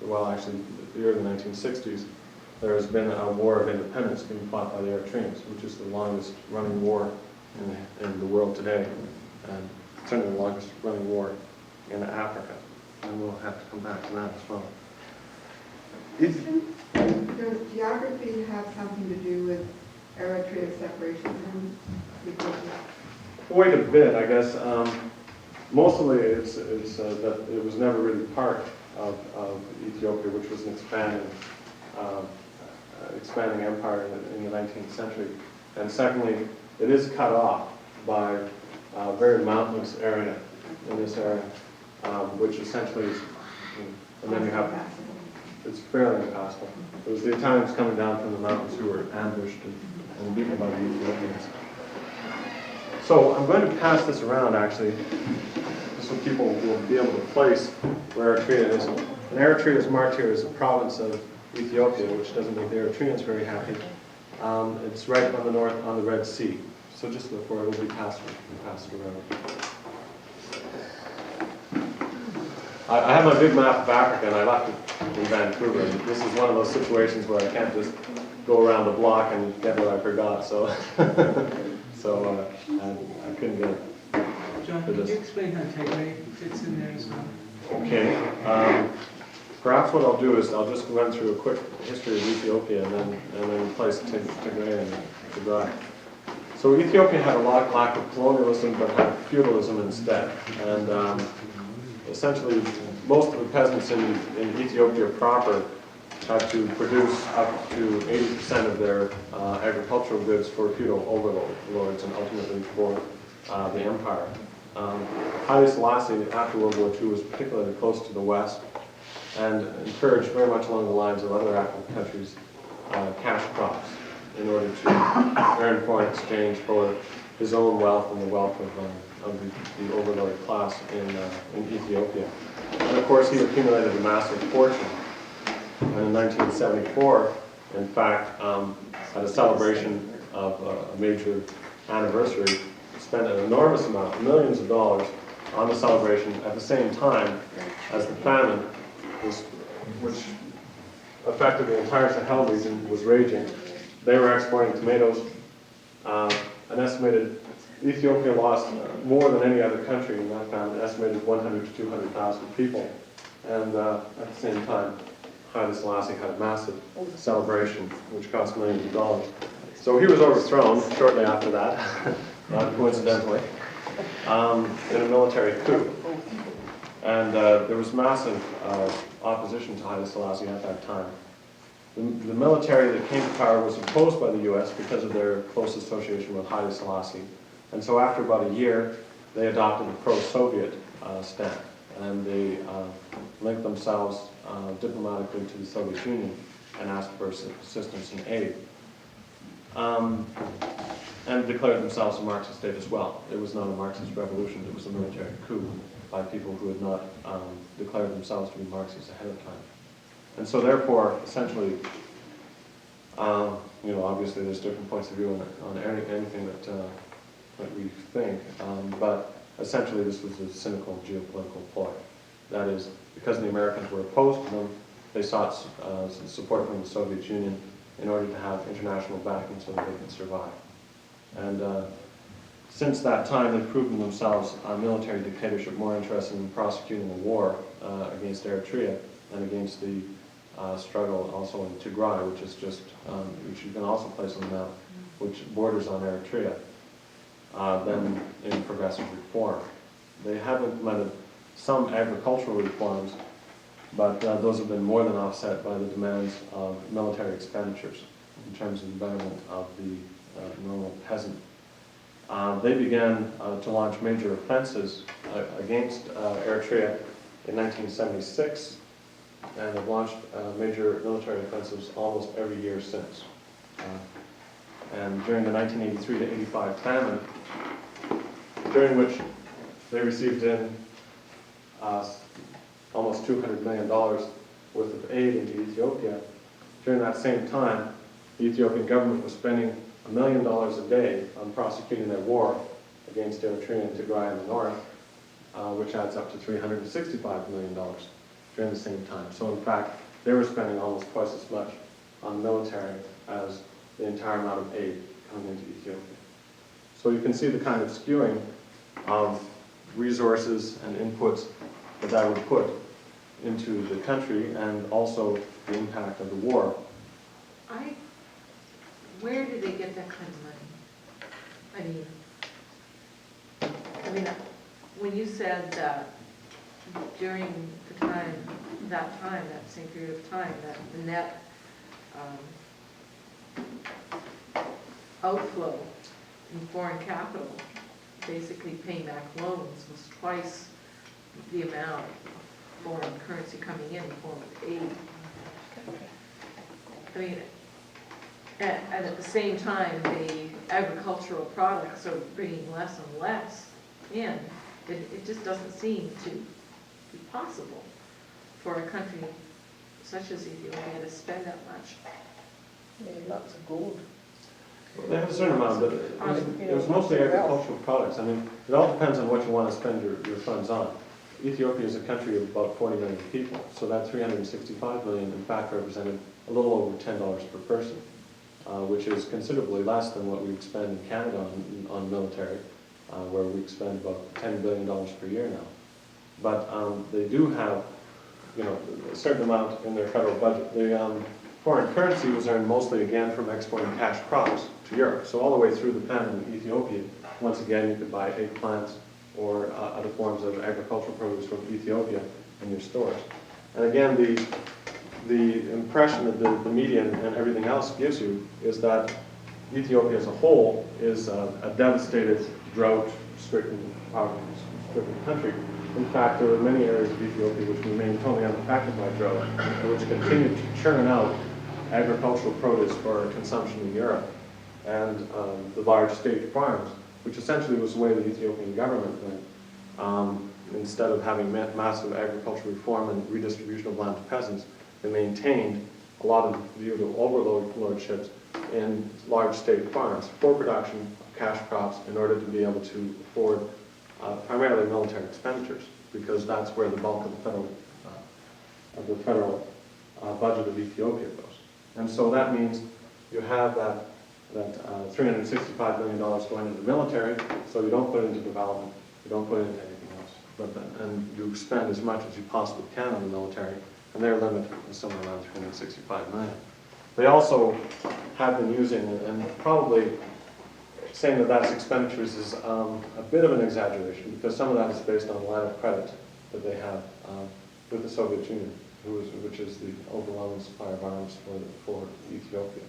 well, actually the early 1960s, there has been a war of independence being fought by the Eritreans, which is the longest running war in the world today, and certainly the longest running war in Africa. And we'll have to come back to that as well.
Does geography have something to do with Eritrea's separation from Ethiopia?
Quite a bit, I guess. Mostly it's that it was never really part of Ethiopia, which was an expanding empire in the 19th century. And secondly, it is cut off by a very mountainous area in this area, which essentially is, and then you have, it's fairly impassable. It was the Italians coming down from the mountains who were ambushed and beaten by the Ethiopians. So I'm going to pass this around, actually, so people will be able to place where Eritrea is. And Eritrea is marked here as a province of Ethiopia, which doesn't make the Eritreans very happy. It's right on the north, on the Red Sea. So just before it will be passed around. I have my big map of Africa, and I left it in Vancouver. And this is one of those situations where I can't just go around the block and get what I forgot. So, I couldn't get it.
John, could you explain how Tigray fits in there as well?
Okay. Perhaps what I'll do is I'll just run through a quick history of Ethiopia and then place Tigray and Tigray. So Ethiopia had a lack of colonialism, but had feudalism instead. And essentially, most of the peasants in Ethiopia proper had to produce up to 80% of their agricultural goods for feudal overlords and ultimately for the empire. Haile Selassie, after World War II, was particularly close to the West and encouraged very much along the lines of other African countries cash crops in order to earn foreign exchange for his own wealth and the wealth of the overlord class in Ethiopia. And of course, he accumulated a massive fortune. And in 1974, in fact, at a celebration of a major anniversary, spent an enormous amount, millions of dollars, on the celebration at the same time as the famine, which affected the entire Sahel region, was raging. They were exporting tomatoes. An estimated, Ethiopia lost more than any other country in that famine, an estimated 100 to 200,000 people. And at the same time, Haile Selassie had a massive celebration, which cost millions of dollars. So he was overthrown shortly after that, not coincidentally, in a military coup. And there was massive opposition to Haile Selassie at that time. The military that came to power was opposed by the U.S. because of their close association with Haile Selassie. And so after about a year, they adopted a pro-Soviet stand, and they linked themselves diplomatically to the Soviet Union and asked for assistance and aid. And declared themselves a Marxist state as well. It was not a Marxist revolution, it was a military coup by people who had not declared themselves to be Marxists ahead of time. And so therefore, essentially, obviously there's different points of view on anything that we think, but essentially this was a cynical geopolitical ploy. That is, because the Americans were opposed to them, they sought support from the Soviet Union in order to have international backing so that they could survive. And since that time, they've proven themselves a military dictatorship more interested in prosecuting a war against Eritrea and against the struggle also in Tigray, which is just, which you can also place on the map, which borders on Eritrea, than in progressive reform. They have implemented some agricultural reforms, but those have been more than offset by the demands of military expenditures in terms of the betterment of the normal peasant. They began to launch major offenses against Eritrea in 1976, and have launched major military offensives almost every year since. And during the 1983 to 85 famine, during which they received in almost $200 million worth of aid into Ethiopia, during that same time, the Ethiopian government was spending $1 million a day on prosecuting their war against Eritrea and Tigray in the north, which adds up to $365 million during the same time. So in fact, they were spending almost twice as much on military as the entire amount of aid coming into Ethiopia. So you can see the kind of skewing of resources and inputs that would put into the country, and also the impact of the war.
Where did they get that kind of money? I mean, when you said that during that same period of time, that the net outflow in foreign capital, basically paying back loans, was twice the amount of foreign currency coming in the form of aid. I mean, and at the same time, the agricultural products are bringing less and less in. It just doesn't seem to be possible for a country such as Ethiopia to spend that much.
They have lots of gold.
Well, they have a certain amount, but it was mostly agricultural products. I mean, it all depends on what you want to spend your funds on. Ethiopia is a country of about 40 million people, so that 365 million in fact represented a little over $10 per person, which is considerably less than what we spend in Canada on military, where we spend about $10 billion per year now. But they do have, a certain amount in their federal budget. The foreign currency was earned mostly again from exporting cash crops to Europe. So all the way through the famine in Ethiopia, once again you could buy eggplants or other forms of agricultural produce from Ethiopia in your stores. And again, the impression that the media and everything else gives you is that Ethiopia as a whole is a devastated, drought-stricken, poverty-stricken country. In fact, there are many areas of Ethiopia which remain totally unaffected by drought, and which continue to churn out agricultural produce for consumption in Europe, and the large state farms, which essentially was the way the Ethiopian government went. Instead of having massive agricultural reform and redistribution of land to peasants, they maintained a lot of Vito overlordships in large state farms for production of cash crops in order to be able to afford primarily military expenditures, because that's where the bulk of the federal budget of Ethiopia goes. And so that means you have that $365 million going into the military, so you don't put it into development, you don't put it into anything else, and you spend as much as you possibly can on the military, and their limit is somewhere around $365 million. They also have been using, and probably saying that that's expenditures is a bit of an exaggeration, because some of that is based on line of credit that they have with the Soviet Union, which is the overwhelming supplier of arms for Ethiopia.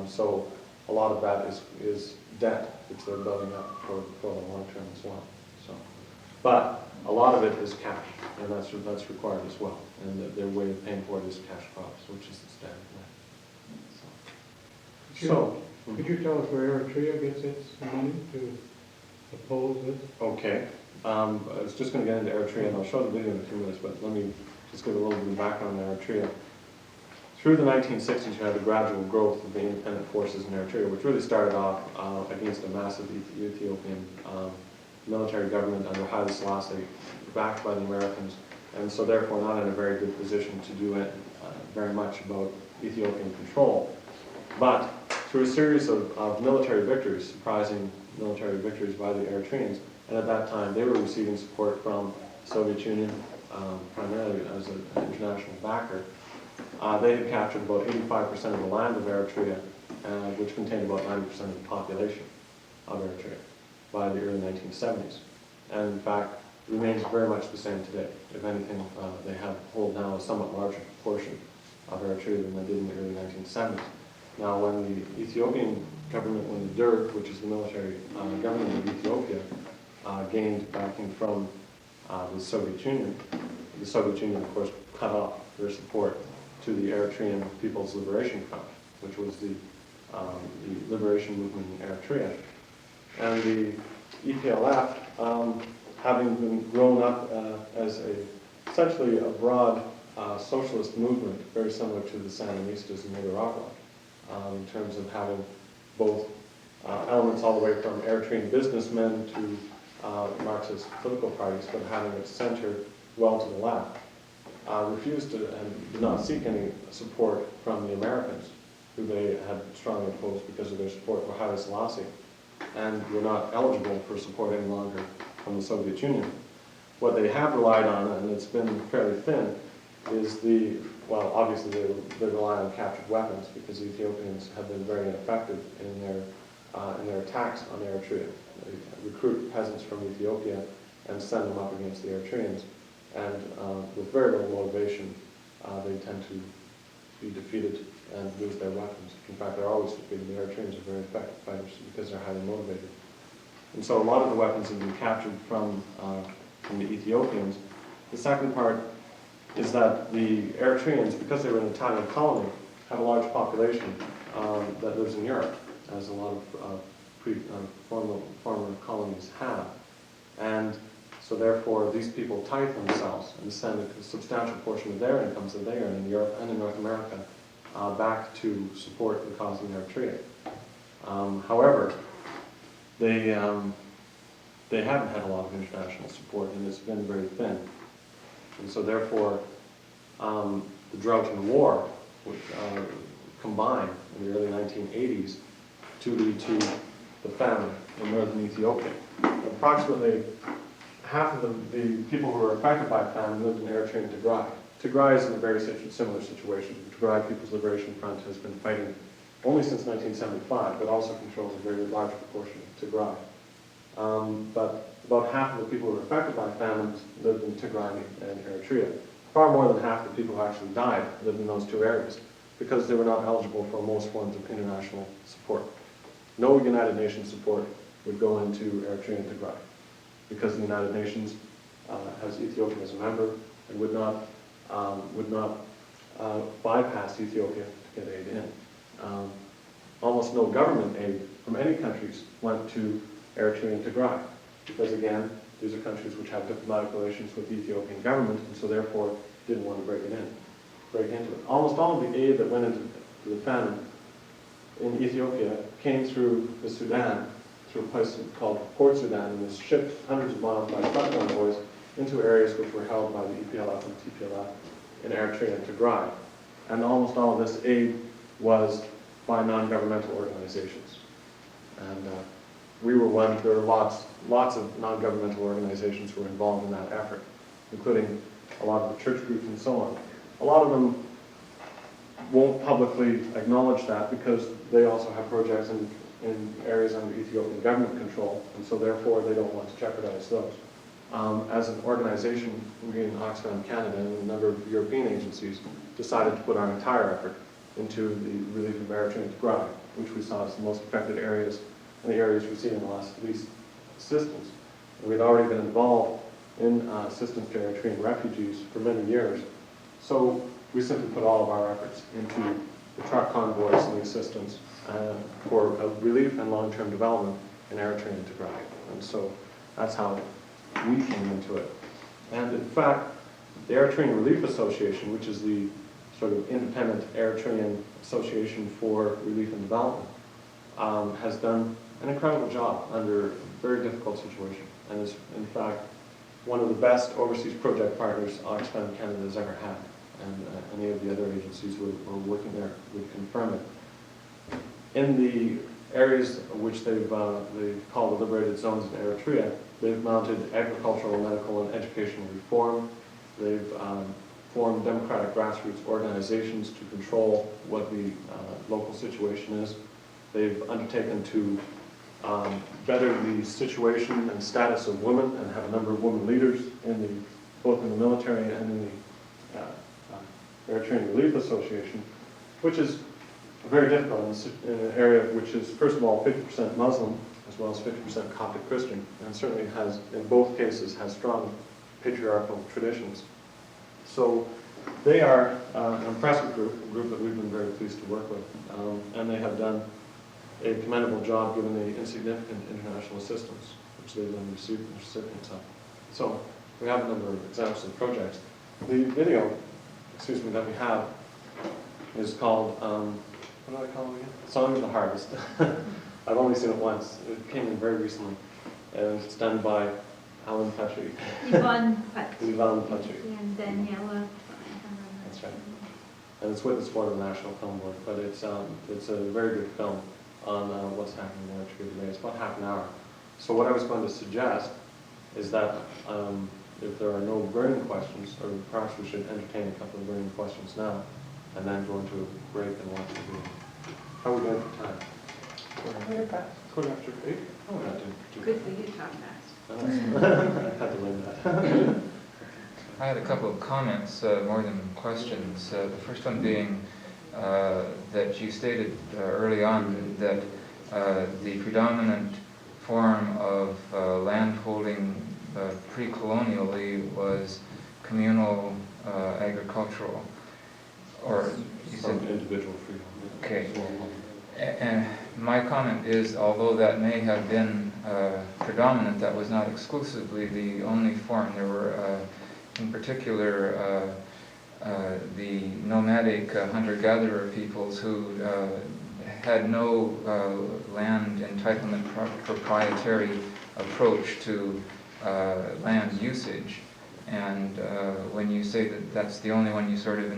So a lot of that is debt which they're building up for the long term as well. So, but a lot of it is cash, and that's required as well. And their way of paying for it is cash crops, which is the standard way.
Could you tell us where Eritrea gets its money to oppose this?
Okay. I was just going to get into Eritrea, and I'll show the video in a few minutes, but let me just give a little bit of background on Eritrea. Through the 1960s, you had the gradual growth of the independent forces in Eritrea, which really started off against a massive Ethiopian military government under Haile Selassie, backed by the Americans, and so therefore not in a very good position to do it very much about Ethiopian control. But through a series of military victories, surprising military victories by the Eritreans, and at that time they were receiving support from the Soviet Union, primarily as an international backer. They had captured about 85% of the land of Eritrea, which contained about 90% of the population of Eritrea by the early 1970s. And in fact, remains very much the same today. If anything, they hold now a somewhat larger proportion of Eritrea than they did in the early 1970s. Now, when the Ethiopian government, when the DERG, which is the military government of Ethiopia, gained backing from the Soviet Union, of course, cut off their support to the Eritrean People's Liberation Front, which was the liberation movement in Eritrea. And the EPLF, having been grown up as essentially a broad socialist movement, very similar to the Sandinistas in Nicaragua, in terms of having both elements all the way from Eritrean businessmen to Marxist political parties, but having its center well to the left, refused to and did not seek any support from the Americans, who they had strongly opposed because of their support for Haile Selassie, and were not eligible for support any longer from the Soviet Union. What they have relied on, and it's been fairly thin, is obviously they rely on captured weapons, because the Ethiopians have been very ineffective in their attacks on Eritrea. They recruit peasants from Ethiopia and send them up against the Eritreans, and with very little motivation, they tend to be defeated and lose their weapons. In fact, they're always defeated. The Eritreans are very effective fighters because they're highly motivated. And so a lot of the weapons have been captured from the Ethiopians. The second part is that the Eritreans, because they were an Italian colony, have a large population that lives in Europe, as a lot of former colonies have. And so therefore, these people tithe themselves and send a substantial portion of their incomes that they earn in Europe and in North America back to support the cause in Eritrea. However, they haven't had a lot of international support, and it's been very thin. And so therefore, the drought and war would combine in the early 1980s to lead to the famine in northern Ethiopia. Approximately half of the people who were affected by famine lived in Eritrea and Tigray. Tigray is in a very similar situation. The Tigray People's Liberation Front has been fighting only since 1975, but also controls a very large proportion of Tigray. But about half of the people who were affected by famine lived in Tigray and Eritrea. Far more than half of the people who actually died lived in those two areas, because they were not eligible for most forms of international support. No United Nations support would go into Eritrea and Tigray, because the United Nations has Ethiopia as a member and would not bypass Ethiopia to get aid in. Almost no government aid from any countries went to Eritrea and Tigray, because again, these are countries which have diplomatic relations with the Ethiopian government, and so therefore didn't want to break into it. Almost all of the aid that went into the famine in Ethiopia came through the Sudan, through a place called Port Sudan, and was shipped hundreds of miles by truck convoys into areas which were held by the EPLF and TPLF in Eritrea and Tigray. And almost all of this aid was by non-governmental organizations. And we were one. There were lots of non-governmental organizations who were involved in that effort, including a lot of the church groups and so on. A lot of them won't publicly acknowledge that, because they also have projects in areas under Ethiopian government control, and so therefore they don't want to jeopardize those. as an organization, we in Oxfam Canada and a number of European agencies decided to put our entire effort into the relief of Eritrean Tigray, which we saw as the most affected areas and the areas receiving the least assistance. And we'd already been involved in assistance to Eritrean refugees for many years. So we simply put all of our efforts into the truck convoys and the assistance for relief and long-term development in Eritrea and Tigray. And so that's how we came into it. And in fact, the Eritrean Relief Association, which is the sort of independent Eritrean Association for Relief and Development, has done an incredible job under a very difficult situation, and is in fact one of the best overseas project partners Oxfam Canada has ever had, and any of the other agencies who are working there would confirm it. In the areas which they call the liberated zones in Eritrea, they've mounted agricultural, medical, and educational reform. They've formed democratic grassroots organizations to control what the local situation is. They've undertaken to better the situation and status of women and have a number of women leaders both in the military and in the Eritrean Relief Association, which is very difficult in an area which is, first of all, 50% Muslim as well as 50% Coptic Christian, and certainly has, in both cases, has strong patriarchal traditions. So they are an impressive group, a group that we've been very pleased to work with, and they have done a commendable job given the insignificant international assistance which they've been recipients of. So we have a number of examples of projects. The video, that we have is called, what do I call it again? Song of the Harvest. I've only seen it once. It came in very recently, and it's done by Alan Petrie.
Yvonne Petrie.
Yvonne Petrie.
And Daniela.
That's right. And it's with the support of the National Film Board, but it's a very good film on what's happening in Eritrea today. It's about half an hour. So what I was going to suggest is that if there are no burning questions, or perhaps we should entertain a couple of burning questions now, and then go into a break and watch the video. How are we doing for time?
We're fast.
Quarter after 8? Oh, we're not doing too
Good for you, talk fast.
I had to learn that.
I had a couple of comments more than questions. The first one being that you stated early on that the predominant form of land holding pre-colonially was communal agricultural, or you said
individual freedom.
Okay. And my comment is, although that may have been predominant, that was not exclusively the only form. There were, in particular, the nomadic hunter-gatherer peoples who had no land entitlement proprietary approach to land usage. And when you say that that's the only one, you sort of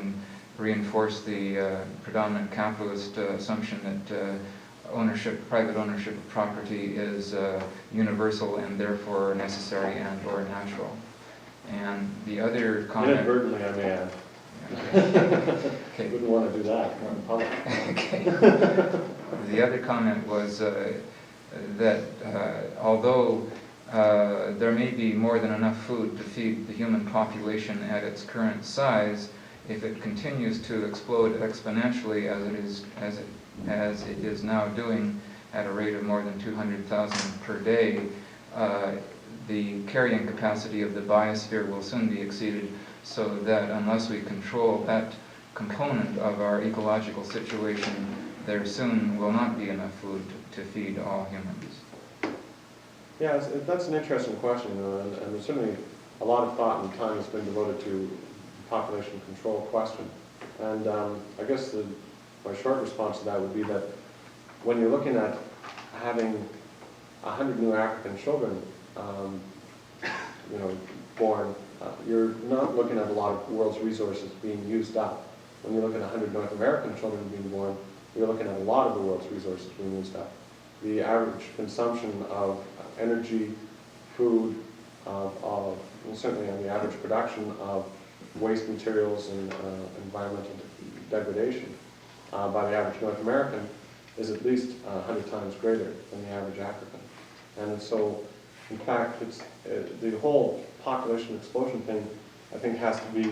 reinforce the predominant capitalist assumption that private ownership of property is universal and therefore necessary and or natural. And the other comment...
Inadvertently, I may add.
Okay.
Wouldn't want to do that in public.
Okay. The other comment was that although there may be more than enough food to feed the human population at its current size, if it continues to explode exponentially as it is now doing at a rate of more than 200,000 per day, the carrying capacity of the biosphere will soon be exceeded, so that unless we control that component of our ecological situation, there soon will not be enough food to feed all humans.
Yeah, that's an interesting question, and there's certainly a lot of thought and time has been devoted to population control question. And I guess my short response to that would be that when you're looking at having 100 new African children, born, you're not looking at a lot of the world's resources being used up. When you look at 100 North American children being born, you're looking at a lot of the world's resources being used up. The average consumption of energy, food, certainly on the average production of waste materials and environmental degradation by the average North American is at least 100 times greater than the average African. And so In fact, it's, the whole population explosion thing, I think, has to be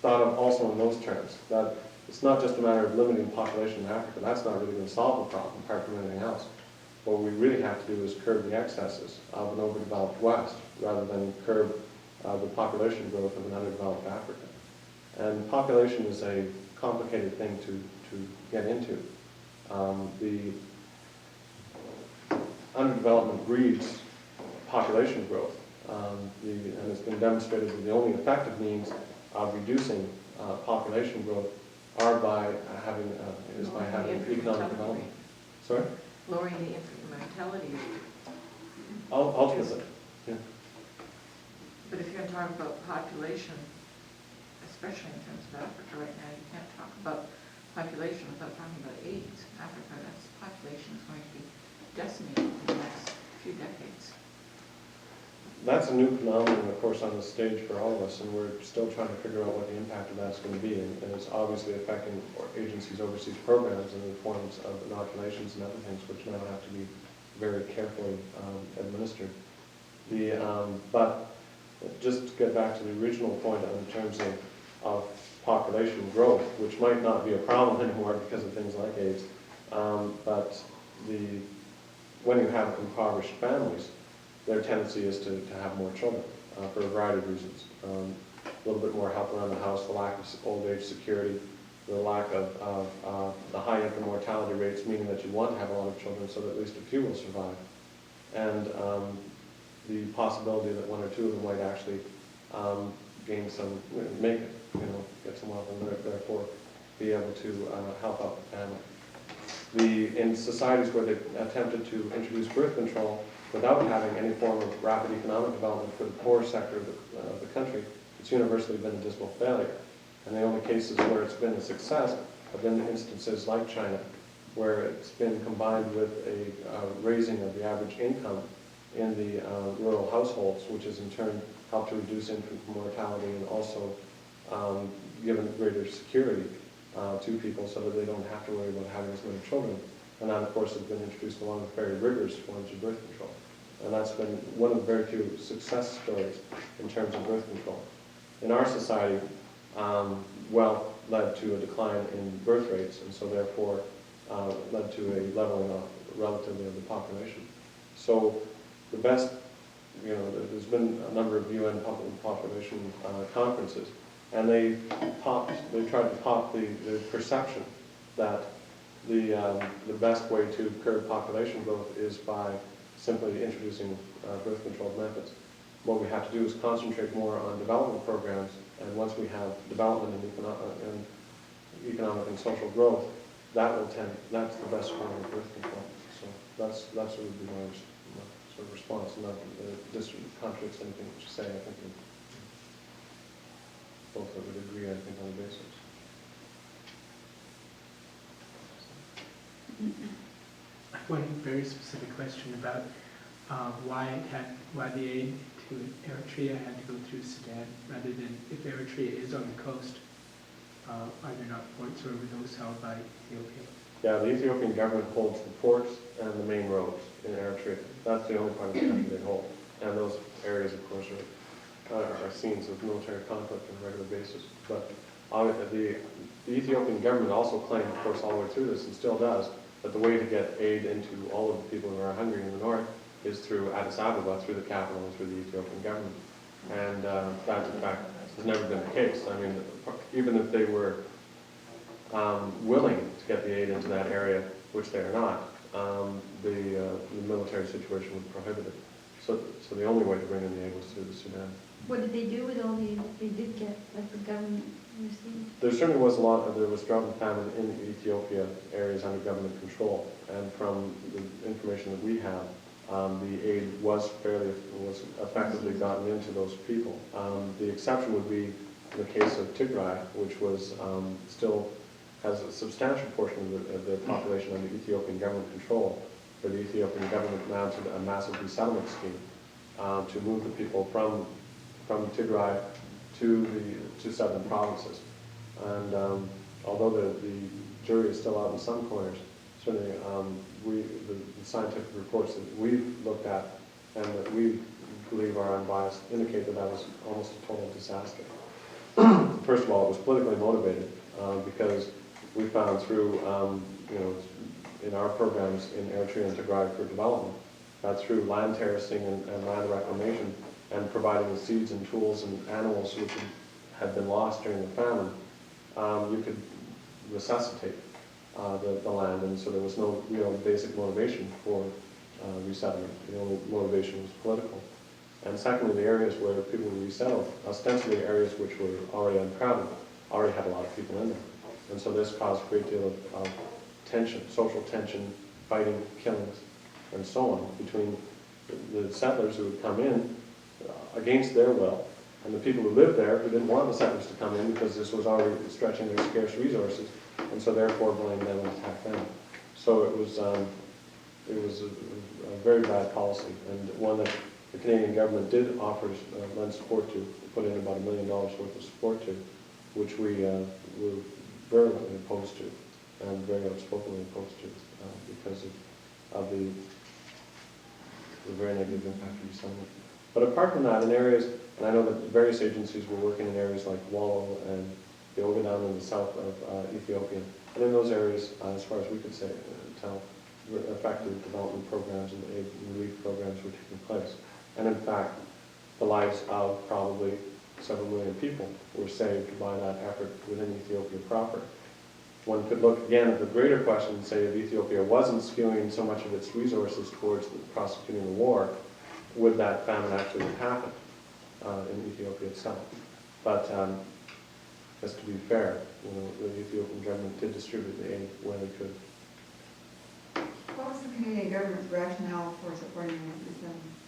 thought of also in those terms. That it's not just a matter of limiting population in Africa. That's not really going to solve the problem, apart from anything else. What we really have to do is curb the excesses of an overdeveloped West, rather than curb the population growth of an underdeveloped Africa. And population is a complicated thing to get into. The underdevelopment breeds population growth, and it's been demonstrated that the only effective means of reducing population growth are by having economic development. Sorry?
Lowering the infant mortality rate.
Ultimately, yeah.
But if you're going to talk about population, especially in terms of Africa right now, you can't talk about population without talking about AIDS. Africa, that's population is going to be decimated in the next few decades.
That's a new phenomenon, of course, on the stage for all of us, and we're still trying to figure out what the impact of that's going to be. And it's obviously affecting agencies' overseas programs in the forms of inoculations and other things, which now have to be very carefully administered. But just to get back to the original point in terms of population growth, which might not be a problem anymore because of things like AIDS, but when you have impoverished families, their tendency is to have more children for a variety of reasons. A little bit more help around the house, the lack of old age security, the lack of the high infant mortality rates, meaning that you want to have a lot of children so that at least a few will survive. And the possibility that one or two of them might actually make it, get some wealth, and therefore be able to help out the family. In societies where they've attempted to introduce birth control without having any form of rapid economic development for the poor sector of the country, it's universally been a dismal failure. And the only cases where it's been a success have been instances like China, where it's been combined with a raising of the average income in the rural households, which has in turn helped to reduce infant mortality and also given greater security to people so that they don't have to worry about having as many children. And that, of course, has been introduced along with very rigorous forms of birth control. And that's been one of the very few success stories in terms of birth control. In our society, wealth led to a decline in birth rates, and so therefore led to a leveling off relatively of the population. So the best, there's been a number of UN population conferences, and they tried to pop the perception that the best way to curb population growth is by simply introducing birth control methods. What we have to do is concentrate more on development programs, and once we have development and economic and social growth, that's the best form of birth control. So that's what would be my sort of response, and this contradicts anything that you say. I think both of us would agree, I think, on the basis.
I have one very specific question about why the aid to Eritrea had to go through Sudan rather than, if Eritrea is on the coast, are there not ports, or were those held by Ethiopia?
Yeah, the Ethiopian government holds the ports and the main roads in Eritrea. That's the only part of the country they hold. And those areas, of course, are scenes of military conflict on a regular basis. But the Ethiopian government also claimed, of course, all the way through this, and still does, that the way to get aid into all of the people who are hungry in the north is through Addis Ababa, through the capital, and through the Ethiopian government. And that, in fact, has never been the case. I mean, even if they were willing to get the aid into that area, which they are not, the military situation would prohibit it. So the only way to bring in the aid was through the Sudan.
What did they do with all the aid that they did get, like the government received?
There certainly was there was drought and famine in Ethiopia, areas under government control. And from the information that we have, the aid was effectively gotten into those people. The exception would be the case of Tigray, which was still has a substantial portion of the population under Ethiopian government control, where the Ethiopian government mounted a massive resettlement scheme to move the people from Tigray to southern provinces. And although the jury is still out in some corners, certainly the scientific reports that we've looked at and that we believe are unbiased, indicate that that was almost a total disaster. First of all, it was politically motivated because we found through, in our programs in Eritrea and Tigray for development, that through land terracing and land reclamation and providing the seeds and tools and animals which had been lost during the famine, you could resuscitate the land, and so there was no real basic motivation for resettlement. The only motivation was political. And secondly, the areas where people were resettled, ostensibly areas which were already uncrowded, already had a lot of people in them. And so this caused a great deal of tension, social tension, fighting, killings, and so on between the settlers who would come in against their will, and the people who lived there who didn't want the settlers to come in because this was already stretching their scarce resources, and so therefore blamed them and attacked them. So it was a very bad policy, and one that the Canadian government did offer lend support to, put in about $1 million worth of support to, which we were very opposed to, and very outspokenly opposed to, because of the very negative impact of resettlement. But apart from that, in areas, and I know that various agencies were working in areas like Winlaw and the Ogaden in the south of Ethiopia, and in those areas, as far as we could tell, effective development programs and aid and relief programs were taking place. And in fact, the lives of probably several million people were saved by that effort within Ethiopia proper. One could look again at the greater question and say if Ethiopia wasn't skewing so much of its resources towards prosecuting the war, would that famine actually have happened in Ethiopia itself? But just to be fair, the Ethiopian government did distribute the aid when it could.
What was the Canadian government's rationale for supporting resettlement?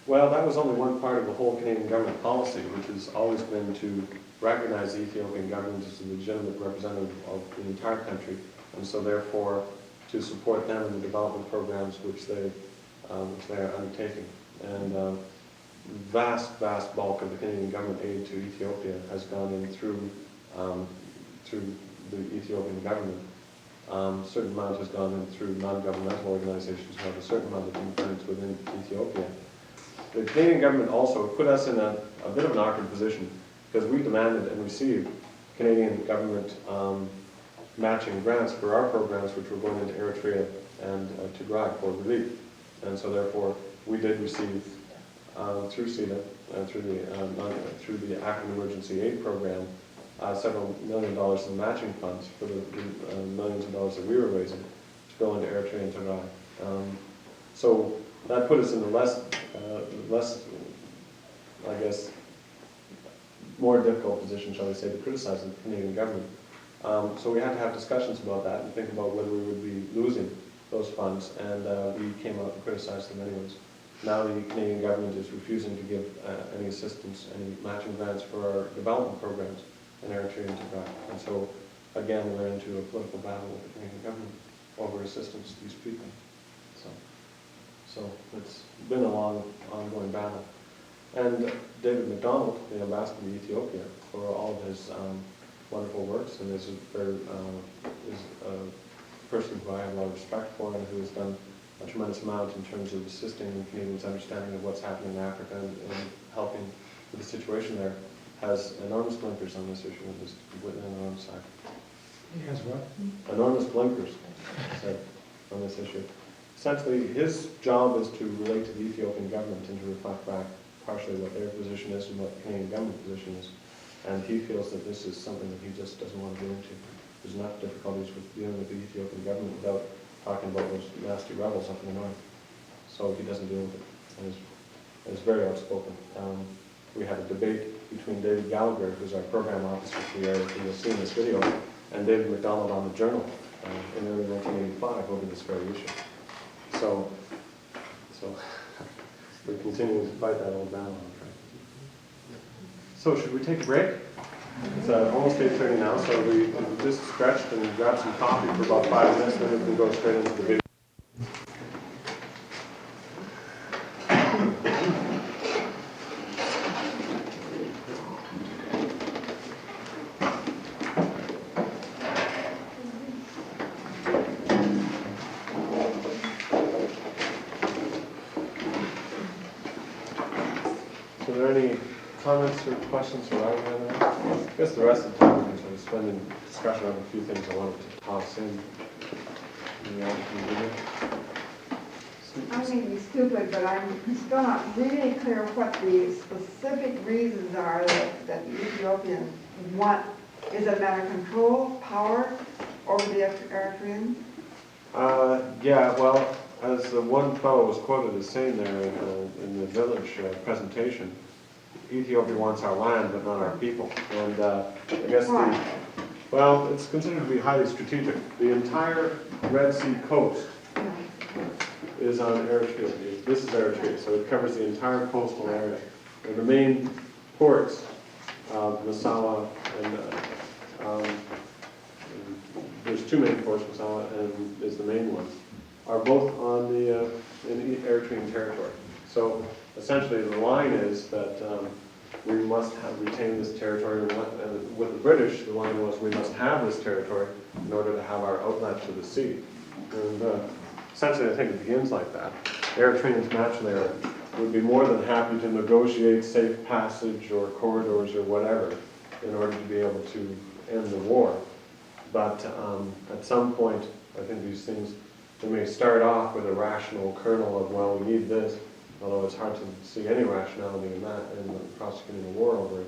Well, that was only one part of the whole Canadian government policy, which has always been to recognize the Ethiopian government as a legitimate representative of the entire country, and so therefore to support them in the development programs which they are undertaking. And vast bulk of the Canadian government aid to Ethiopia has gone in through the Ethiopian government. A certain amount has gone in through non-governmental organizations who have a certain amount of influence within Ethiopia. The Canadian government also put us in a bit of an awkward position because we demanded and received Canadian government matching grants for our programs which were going into Eritrea and Tigray for relief. And so therefore we did receive through CEDA and through the African Emergency Aid Program several $1 million in matching funds for the millions of dollars that we were raising to go into Eritrea and Tigray. So that put us in a less, I guess, more difficult position, shall we say, to criticize the Canadian government. So we had to have discussions about that and think about whether we would be losing those funds, and we came out and criticized them anyways. Now the Canadian government is refusing to give any assistance, any matching grants for our development programs in Eritrea and Tigray. And so, again, we're into a political battle with the Canadian government over assistance to these people. So it's been a long, ongoing battle. And David Macdonald, the ambassador to Ethiopia, for all of his wonderful works, and is a person who I have a lot of respect for and who has done a tremendous amount in terms of assisting the Canadians' understanding of what's happening in Africa and helping with the situation there, has enormous blinkers on this issue and is completely on the wrong side.
He has what?
Enormous blinkers, said, on this issue. Essentially, his job is to relate to the Ethiopian government and to reflect back partially what their position is and what the Canadian government position is. And he feels that this is something that he just doesn't want to get into. There's enough difficulties with dealing with the Ethiopian government without talking about those nasty rebels up in the north. So he doesn't deal with it. And is very outspoken. We had a debate between David Gallagher, who's our program officer here, who you'll see in this video, and David Macdonald on the Journal in early 1985 over this very issue. So we continue to fight that old battle. So should we take a break? It's almost 8:30 now, so we just stretched and grabbed some coffee for about 5 minutes, then we can go straight into the video. any comments or questions for Ryan on that? I guess the rest of the time we can sort of spend in discussion on a few things I wanted to toss in.
I may be stupid, but I'm still not really clear what the specific reasons are that the Ethiopians want. Is it matter of control, power over the Eritreans?
Yeah, well, as the one fellow was quoted as saying there in the village presentation, Ethiopia wants our land but not our people. And I guess well, it's considered to be highly strategic. The entire Red Sea coast is on Eritrea. This is Eritrea, so it covers the entire coastal area. And the main ports, Massawa and there's two main ports, Massawa and is the main one, are both on the in Eritrean territory. So essentially the line is that we must retain this territory, and with the British, the line was we must have this territory in order to have our outlet to the sea. And essentially I think it begins like that. Eritreans naturally would be more than happy to negotiate safe passage or corridors or whatever in order to be able to end the war. But at some point, I think these things, they may start off with a rational kernel of, well, we need this, although it's hard to see any rationality in that, in prosecuting a war over it.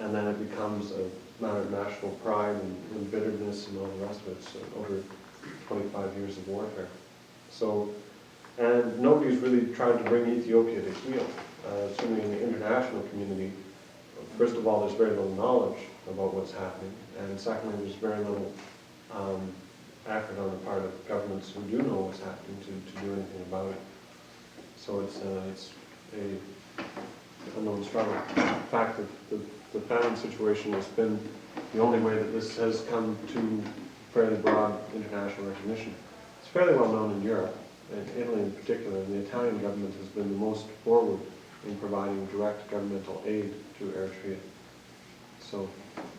And then it becomes a matter of national pride and bitterness and all the rest of it, so over 25 years of warfare. So, and nobody's really tried to bring Ethiopia to heel. Certainly in the international community, first of all, there's very little knowledge about what's happening, and secondly, there's very little effort on the part of governments who do know what's happening to do anything about it. So it's a unknown struggle. In fact, the famine situation has been the only way that this has come to fairly broad international recognition. It's fairly well known in Europe, and Italy in particular, and the Italian government has been the most forward in providing direct governmental aid to Eritrea. So,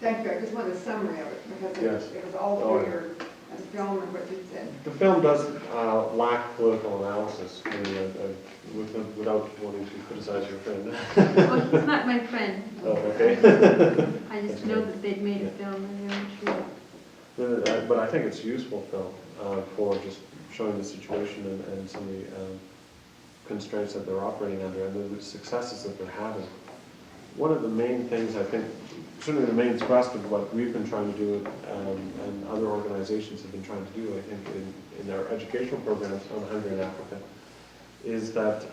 Thank you. I just wanted a summary of it because it was all over your film and what you said.
the film does lack political analysis, without wanting to criticize your friend.
Well, he's not my friend.
Oh, okay.
I just know that they'd made a film and they were true.
But I think it's a useful film for just showing the situation and some of the constraints that they're operating under and the successes that they're having. One of the main things, I think, certainly the main thrust of what we've been trying to do and other organizations have been trying to do, I think, in our educational programs on Hungary and Africa, is that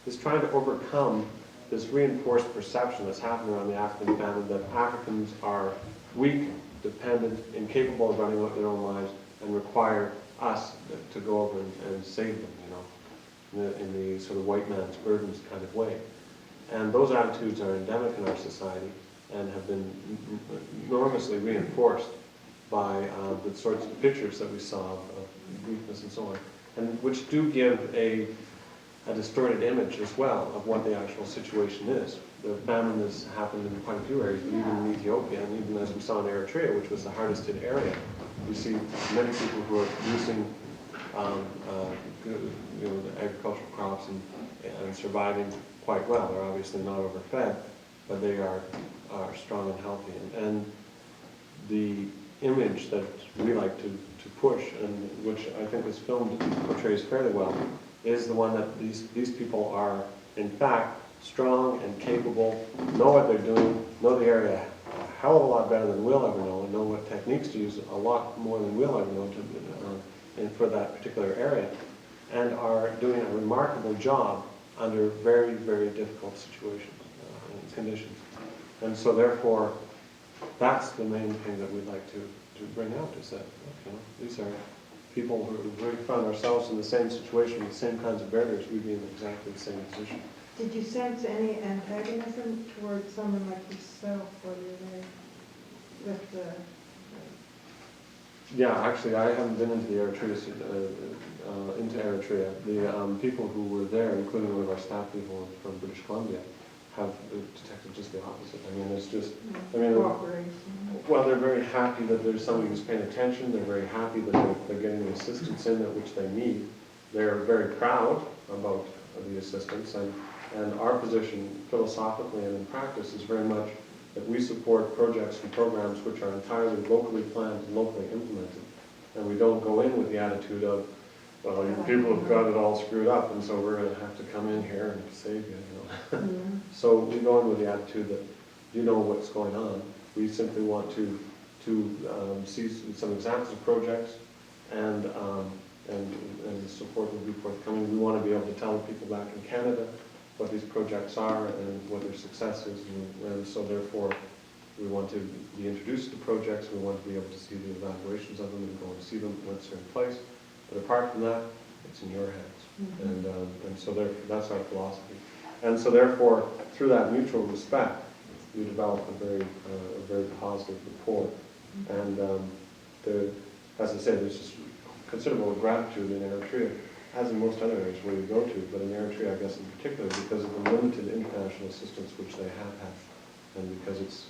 is trying to overcome this reinforced perception that's happening around the African famine that Africans are weak, dependent, incapable of running their own lives, and require us to go over and save them, in the sort of white man's burdens kind of way. And those attitudes are endemic in our society and have been enormously reinforced by the sorts of pictures that we saw of weakness and so on, and which do give a distorted image as well of what the actual situation is. The famine has happened in quite a few areas, but even in Ethiopia, and even as we saw in Eritrea, which was the hardest hit area, you see many people who are producing the agricultural crops and surviving quite well. They're obviously not overfed, but they are strong and healthy. And the image that we like to push, and which I think this film portrays fairly well, is the one that these people are, in fact, strong and capable, know what they're doing, know the area a hell of a lot better than we'll ever know, and know what techniques to use a lot more than we'll ever know for that particular area, and are doing a remarkable job under very, very difficult situations and conditions. And so therefore, that's the main thing that we'd like to bring out, is that these are people who we found ourselves in the same situation with the same kinds of barriers, we'd be in exactly the same position.
Did you sense any antagonism towards someone like yourself while you were there with the...
Yeah, actually, I haven't been into the Eritrea, The people who were there, including one of our staff people from British Columbia, have detected just the opposite. I mean, it's just, well, they're very happy that there's somebody who's paying attention. They're very happy that they're getting the assistance in that which they need. They're very proud about the assistance, and And our position, philosophically and in practice, is very much that we support projects and programs which are entirely locally planned and locally implemented. And we don't go in with the attitude of, well, you people have got it all screwed up, and so we're going to have to come in here and save you. So we go in with the attitude that you know what's going on. We simply want to see some examples of projects, and the support will be forthcoming. We want to be able to tell people back in Canada what these projects are and what their success is, and so therefore we want to be introduced to projects. We want to be able to see the evaluations of them and go and see them once they're in place. But apart from that, it's in your hands, and so that's our philosophy. And so therefore, through that mutual respect, you develop a very positive rapport. And as I say, there's just considerable gratitude in Eritrea, as in most other areas where you go to, but in Eritrea, I guess in particular, because of the limited international assistance which they have had, and because it's,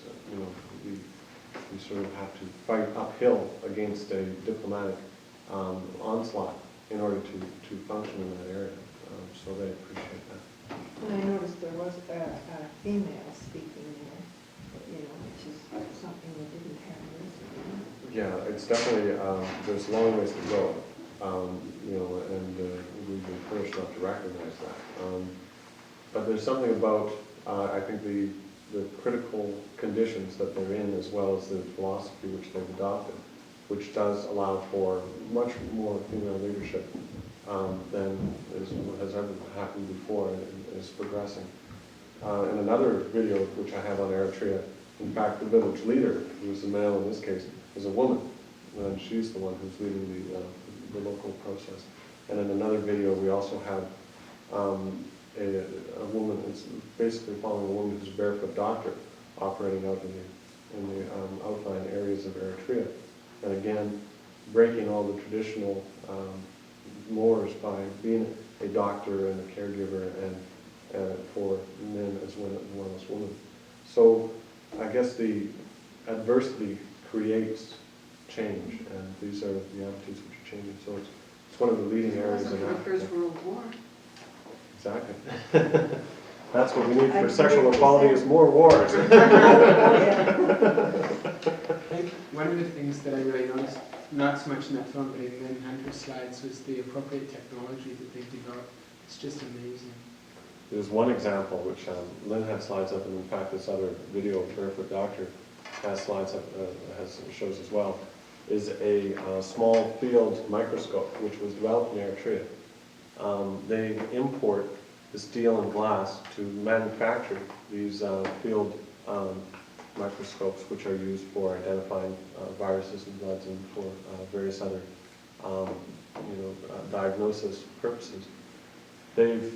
we sort of have to fight uphill against a diplomatic onslaught in order to function in that area. So they appreciate that.
And I noticed there was a female speaking there, which is something we didn't have years ago.
Yeah, it's definitely, there's a long ways to go, and we've been fortunate enough to recognize that. But there's something about, I think, the critical conditions that they're in, as well as the philosophy which they've adopted, which does allow for much more female leadership than has ever happened before, and is progressing. In another video which I have on Eritrea, in fact, the village leader, who is a male in this case, is a woman, and she's the one who's leading the local process. And in another video, we also have a woman, it's basically following a woman who's a barefoot doctor operating out in the outlying areas of Eritrea. And again, breaking all the traditional mores by being a doctor and a caregiver and for men as well as women. So I guess the adversity creates change, and these are the attitudes which are changing. So it's one of the leading areas in Africa.
First World War.
Exactly. That's what we need for sexual equality is more wars.
I think one of the things that I really noticed, not so much in that film, but in Lynn Hunter's slides, was the appropriate technology that they've developed. It's just amazing.
There's one example which Lynn had slides up, and in fact this other video of Barefoot Doctor has slides up, shows as well, is a small field microscope which was developed in Eritrea. They import the steel and glass to manufacture these field microscopes which are used for identifying viruses in bloods and for various other diagnosis purposes. They've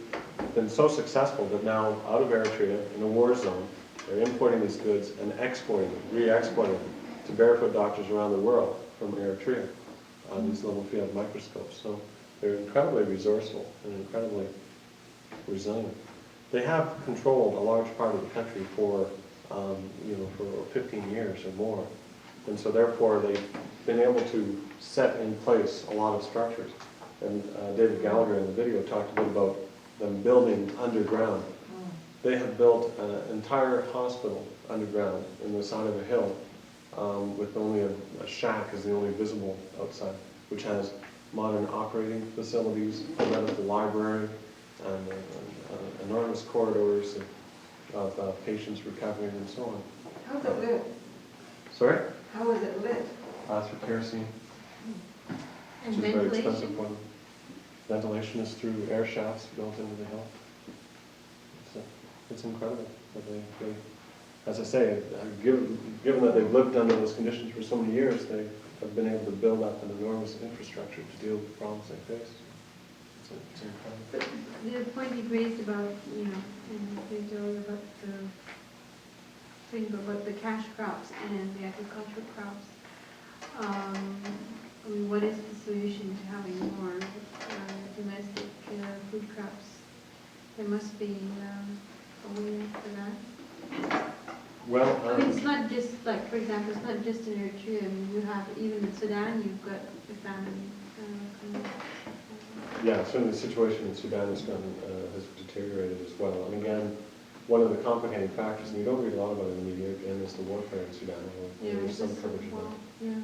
been so successful that now out of Eritrea, in a war zone, they're importing these goods and exporting them, re-exporting them to barefoot doctors around the world from Eritrea, these little field microscopes. So they're incredibly resourceful and incredibly resilient. They have controlled a large part of the country for 15 years or more. And so therefore they've been able to set in place a lot of structures. And David Gallagher in the video talked a bit about them building underground. They have built an entire hospital underground in the side of a hill with only a shack as the only visible outside, which has modern operating facilities, a medical library, and enormous corridors of patients recovering and so on.
How's it lit?
Sorry?
How is it lit?
Through kerosene,
And
which is a very
ventilation?
expensive one. Ventilation is through air shafts built into the hill. It's incredible. But they, as I say, given that they've lived under those conditions for so many years, they have been able to build up an enormous infrastructure to deal with the problems they face. It's incredible.
But the point you raised about, and Vito, about the thing about the cash crops and the agricultural crops, what is the solution to having more domestic food crops? There must be a way for that.
Well,
I mean, it's not just like, for example, it's not just in Eritrea. I mean, you have even in Sudan, you've got the famine.
Yeah, certainly the situation in Sudan has deteriorated as well. And again, one of the complicating factors, and you don't read a lot about it in the media, again, is the warfare in Sudan. There's some coverage of that.
Yeah.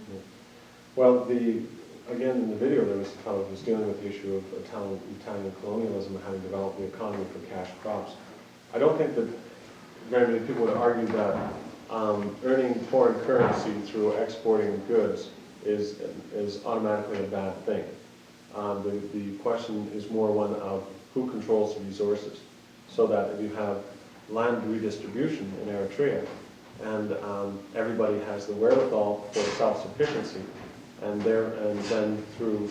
Well, again, in the video, there was a fellow who was dealing with the issue of Italian colonialism and having developed the economy for cash crops. I don't think that very many people would argue that earning foreign currency through exporting goods is automatically a bad thing. The question is more one of who controls the resources, so that if you have land redistribution in Eritrea and everybody has the wherewithal for self-sufficiency, and then through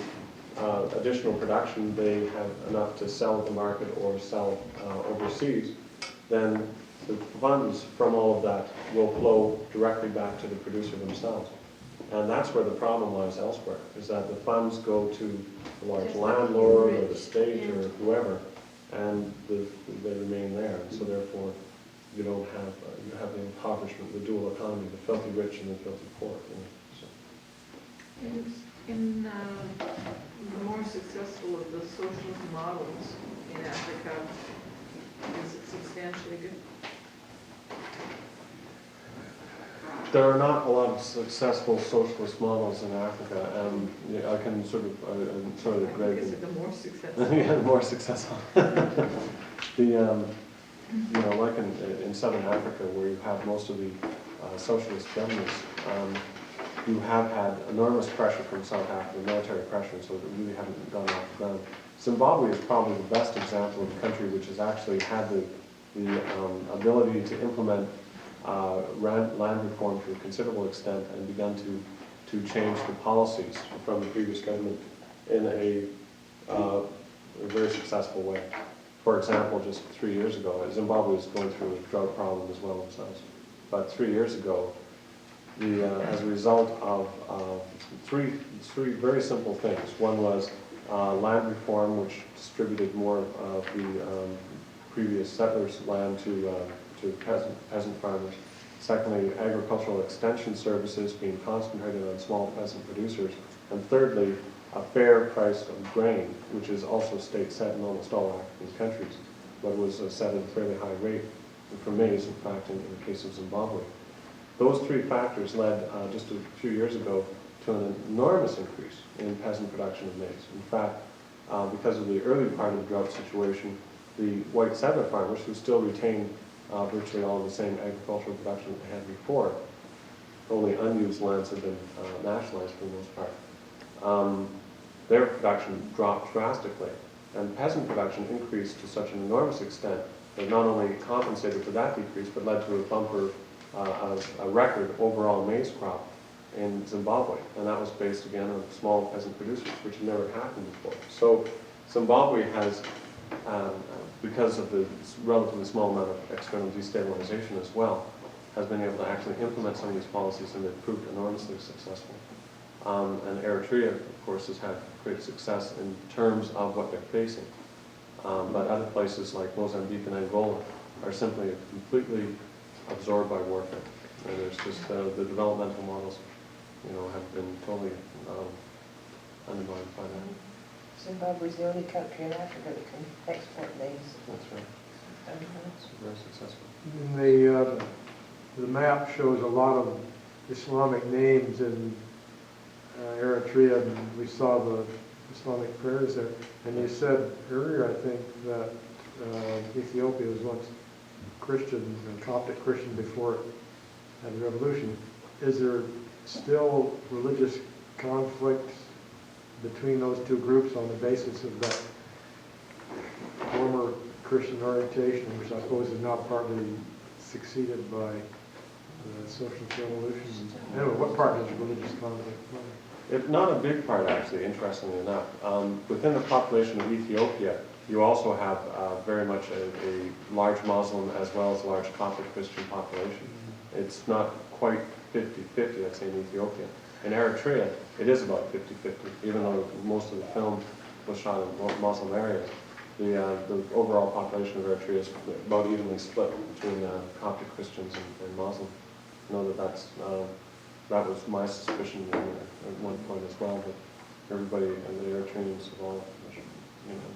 additional production they have enough to sell at the market or sell overseas, then the funds from all of that will flow directly back to the producer themselves. And that's where the problem lies elsewhere, is that the funds go to the large landlord or the state or whoever, and they remain there. And so therefore, you don't have, you have the impoverishment, the dual economy, the filthy rich and the filthy poor. You know, so.
In the more successful of the socialist models in Africa, is it substantially good?
There are not a lot of successful socialist models in Africa, and I can sort of Greg.
Is it the more successful?
Yeah, the more successful. You know, like in southern Africa, where you have most of the socialist governments, you have had enormous pressure from South Africa, military pressure, so they really haven't gone off the ground. Zimbabwe is probably the best example of a country which has actually had the ability to implement land reform to a considerable extent and begun to change the policies from the previous government in a very successul way. For example, just 3 years ago, Zimbabwe was going through a drought problem as well themselves. But 3 years ago, as a result of three very simple things. One was land reform, which distributed more of the previous settlers' land to peasant farmers. Secondly, agricultural extension services being concentrated on small peasant producers. And thirdly, a fair price of grain, which is also state set in almost all African countries, but was set at a fairly high rate, and for maize, in fact, in the case of Zimbabwe. Those three factors led just a few years ago to an enormous increase in peasant production of maize. In fact, because of the early part of the drought situation, the white settler farmers, who still retain virtually all of the same agricultural production that they had before, only unused lands have been nationalized for the most part, their production dropped drastically. And peasant production increased to such an enormous extent that not only compensated for that decrease, but led to a bumper, a record overall maize crop in Zimbabwe. And that was based again on small peasant producers, which had never happened before. So Zimbabwe has, because of the relatively small amount of external destabilization as well, has been able to actually implement some of these policies, and they've proved enormously successful. And Eritrea, of course, has had great success in terms of what they're facing. But other places like Mozambique and Angola are simply completely absorbed by warfare. And there's just the developmental models, have been totally undermined by that.
Zimbabwe is the only country in Africa that can export maize.
That's right. It's very successful.
The map shows a lot of Islamic names in Eritrea, and we saw the Islamic prayers there. And you said earlier, I think, that Ethiopia was once Christian, Coptic Christian, before it had the revolution. Is there still religious conflict between those two groups on the basis of that former Christian orientation, which I suppose is now partly succeeded by the socialist revolution? Anyway, what part does religious conflict play?
Not a big part, actually, interestingly enough. Within the population of Ethiopia, you also have very much a large Muslim as well as a large Coptic Christian population. It's not quite 50-50, I'd say, in Ethiopia. In Eritrea, it is about 50-50, even though most of the film was shot in Muslim areas. The overall population of Eritrea is about evenly split between Coptic Christians and Muslim. I know that was my suspicion at one point as well, but everybody and the Eritreans have all.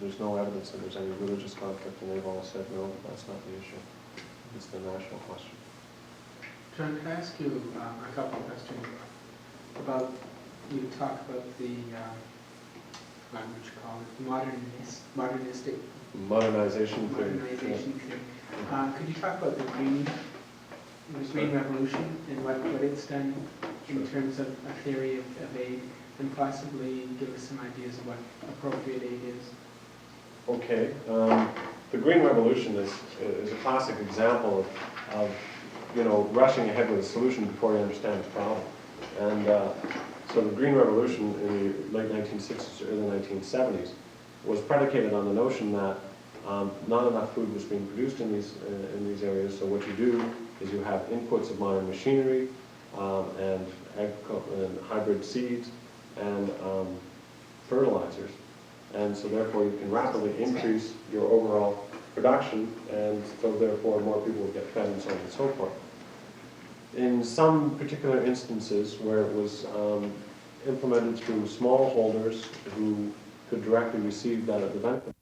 there's no evidence that there's any religious conflict, and they've all said no, that's not the issue. It's the national question.
John, can I ask you a couple of questions about, you talk about the, what would you call it, modernization theory. Could you talk about the green revolution and what it's done in terms of a theory of aid, and possibly give us some ideas of what appropriate aid is?
Okay. The Green Revolution is a classic example of rushing ahead with a solution before you understand the problem. And so the Green Revolution in the late 1960s, early 1970s was predicated on the notion that not enough food was being produced in these areas. So what you do is you have inputs of modern machinery and hybrid seeds and fertilizers. And so therefore you can rapidly increase your overall production, and so therefore more people will get fed, and so on and so forth. In some particular instances where it was implemented through smallholders who could directly receive the benefit,